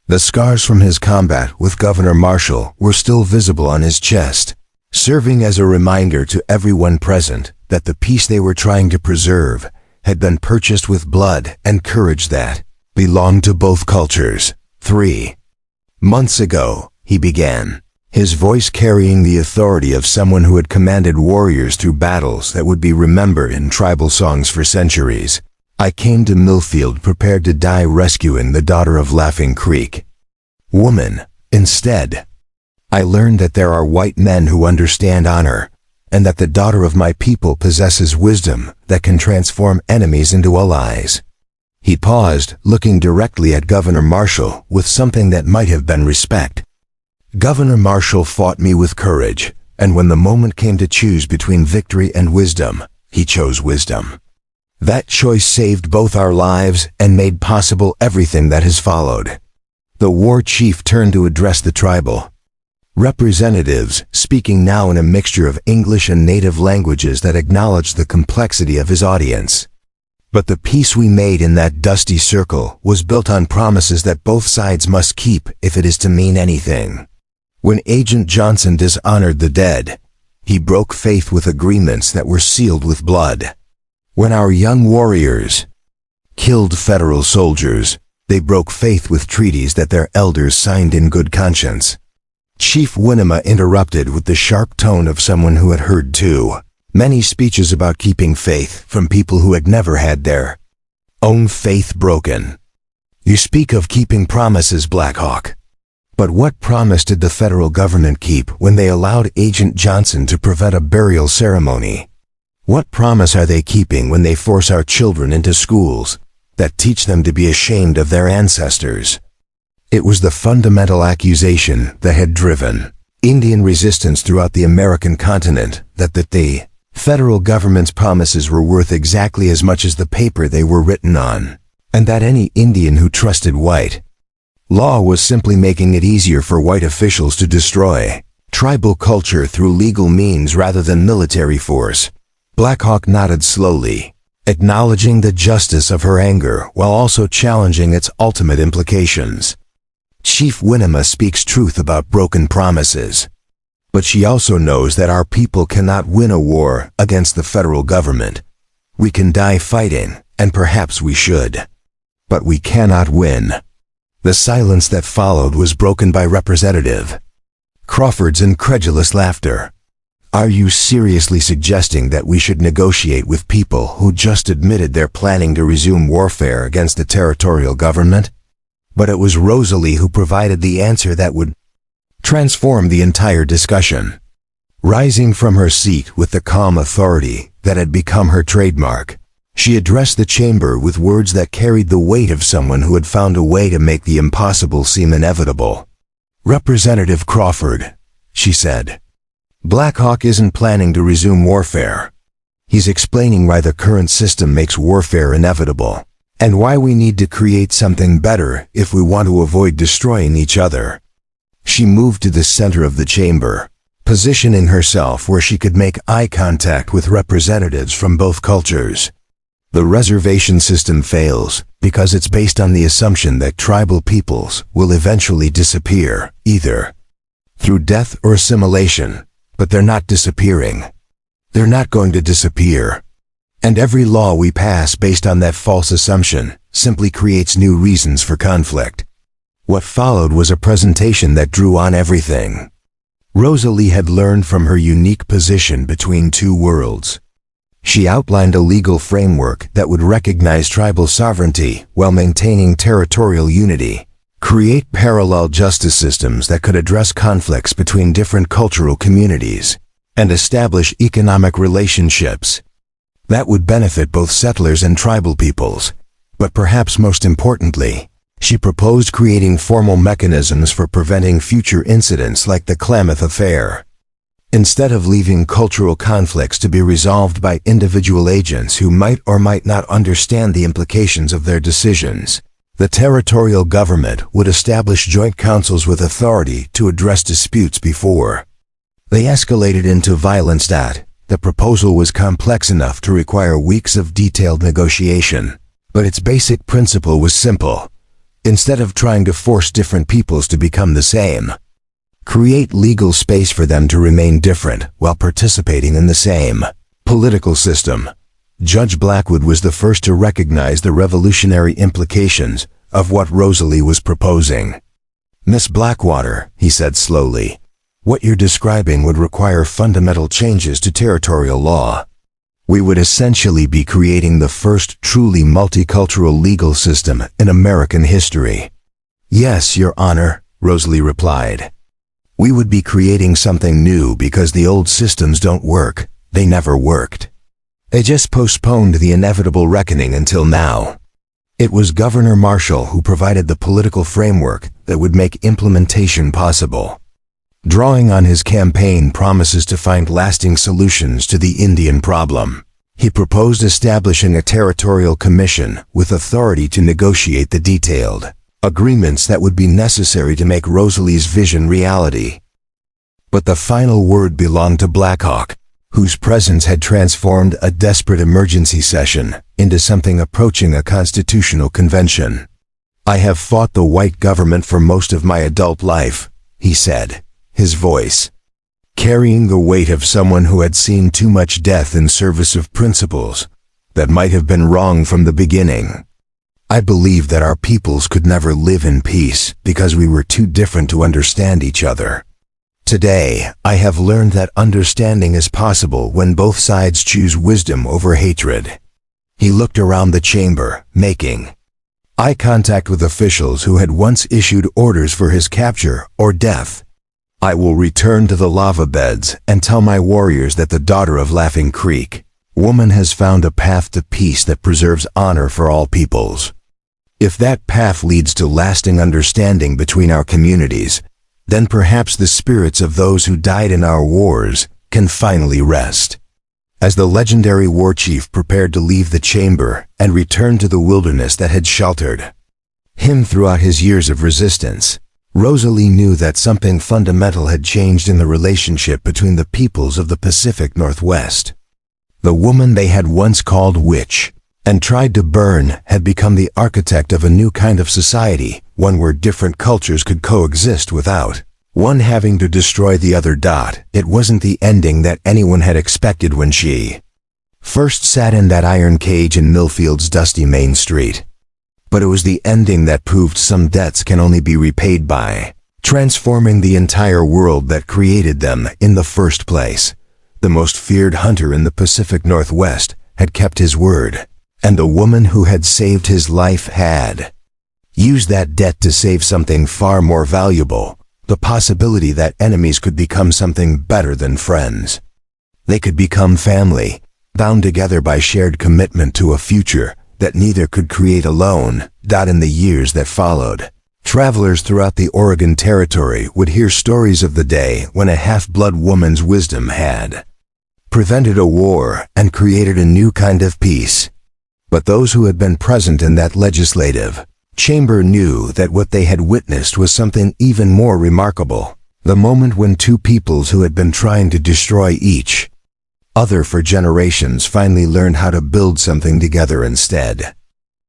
The scars from his combat with Governor Marshall were still visible on his chest, serving as a reminder to everyone present that the peace they were trying to preserve had been purchased with blood and courage that belonged to both cultures. 3 months ago, he began, his voice carrying the authority of someone who had commanded warriors through battles that would be remembered in tribal songs for centuries. "I came to Millfield prepared to die rescuing the daughter of Laughing Creek woman. Instead, I learned that there are white men who understand honor, and that the daughter of my people possesses wisdom that can transform enemies into allies. He paused, looking directly at Governor Marshall with something that might have been respect. Governor Marshall fought me with courage, and when the moment came to choose between victory and wisdom, he chose wisdom. That choice saved both our lives and made possible everything that has followed. The war chief turned to address the tribal representatives, speaking now in a mixture of English and native languages that acknowledged the complexity of his audience. But the peace we made in that dusty circle was built on promises that both sides must keep if it is to mean anything. When Agent Johnson dishonored the dead, he broke faith with agreements that were sealed with blood. When our young warriors killed federal soldiers, they broke faith with treaties that their elders signed in good conscience. Chief Winema interrupted with the sharp tone of someone who had heard too many speeches about keeping faith from people who had never had their own faith broken. You speak of keeping promises, Blackhawk. But what promise did the federal government keep when they allowed Agent Johnson to prevent a burial ceremony? What promise are they keeping when they force our children into schools that teach them to be ashamed of their ancestors? It was the fundamental accusation that had driven Indian resistance throughout the American continent, that the federal government's promises were worth exactly as much as the paper they were written on, and that any Indian who trusted white law was simply making it easier for white officials to destroy tribal culture through legal means rather than military force. Blackhawk nodded slowly, acknowledging the justice of her anger while also challenging its ultimate implications. Chief Winema speaks truth about broken promises. But she also knows that our people cannot win a war against the federal government. We can die fighting, and perhaps we should. But we cannot win. The silence that followed was broken by Representative Crawford's incredulous laughter. Are you seriously suggesting that we should negotiate with people who just admitted they're planning to resume warfare against the territorial government? But it was Rosalie who provided the answer that would transform the entire discussion. Rising from her seat with the calm authority that had become her trademark, she addressed the chamber with words that carried the weight of someone who had found a way to make the impossible seem inevitable. Representative Crawford, she said, Blackhawk isn't planning to resume warfare. He's explaining why the current system makes warfare inevitable, and why we need to create something better if we want to avoid destroying each other. She moved to the center of the chamber, positioning herself where she could make eye contact with representatives from both cultures. The reservation system fails because it's based on the assumption that tribal peoples will eventually disappear, either through death or assimilation, but they're not disappearing. They're not going to disappear. And every law we pass based on that false assumption simply creates new reasons for conflict. What followed was a presentation that drew on everything. Rosalie had learned from her unique position between two worlds. She outlined a legal framework that would recognize tribal sovereignty while maintaining territorial unity, create parallel justice systems that could address conflicts between different cultural communities, and establish economic relationships that would benefit both settlers and tribal peoples. But perhaps most importantly, she proposed creating formal mechanisms for preventing future incidents like the Klamath Affair. Instead of leaving cultural conflicts to be resolved by individual agents who might or might not understand the implications of their decisions, the territorial government would establish joint councils with authority to address disputes before they escalated into violence. The proposal was complex enough to require weeks of detailed negotiation, but its basic principle was simple. Instead of trying to force different peoples to become the same, create legal space for them to remain different while participating in the same political system. Judge Blackwood was the first to recognize the revolutionary implications of what Rosalie was proposing. Miss Blackwater, he said slowly, what you're describing would require fundamental changes to territorial law. We would essentially be creating the first truly multicultural legal system in American history. Yes, Your Honor, Rosalie replied. We would be creating something new because the old systems don't work. They never worked. They just postponed the inevitable reckoning until now. It was Governor Marshall who provided the political framework that would make implementation possible. Drawing on his campaign promises to find lasting solutions to the Indian problem, he proposed establishing a territorial commission with authority to negotiate the detailed agreements that would be necessary to make Rosalie's vision reality. But the final word belonged to Blackhawk, whose presence had transformed a desperate emergency session into something approaching a constitutional convention. "I have fought the white government for most of my adult life," he said, his voice carrying the weight of someone who had seen too much death in service of principles that might have been wrong from the beginning. "I believe that our peoples could never live in peace because we were too different to understand each other. Today, I have learned that understanding is possible when both sides choose wisdom over hatred." He looked around the chamber, making eye contact with officials who had once issued orders for his capture or death. "I will return to the lava beds and tell my warriors that the daughter of Laughing Creek woman has found a path to peace that preserves honor for all peoples. If that path leads to lasting understanding between our communities, then perhaps the spirits of those who died in our wars can finally rest." As the legendary war chief prepared to leave the chamber and return to the wilderness that had sheltered him throughout his years of resistance, Rosalie knew that something fundamental had changed in the relationship between the peoples of the Pacific Northwest. The woman they had once called witch and tried to burn had become the architect of a new kind of society, one where different cultures could coexist without one having to destroy the other. It wasn't the ending that anyone had expected when she first sat in that iron cage in Millfield's dusty Main Street. But it was the ending that proved some debts can only be repaid by transforming the entire world that created them in the first place. The most feared hunter in the Pacific Northwest had kept his word, and the woman who had saved his life had used that debt to save something far more valuable, the possibility that enemies could become something better than friends. They could become family, bound together by shared commitment to a future that neither could create alone. In the years that followed, travelers throughout the Oregon Territory would hear stories of the day when a half-blood woman's wisdom had prevented a war and created a new kind of peace. But those who had been present in that legislative chamber knew that what they had witnessed was something even more remarkable. The moment when two peoples who had been trying to destroy each other for generations finally learned how to build something together instead.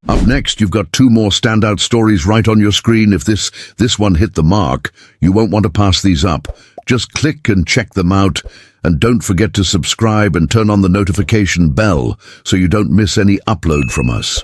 Up next, you've got two more standout stories right on your screen. If this one hit the mark, you won't want to pass these up. Just click and check them out. And don't forget to subscribe and turn on the notification bell so you don't miss any upload from us.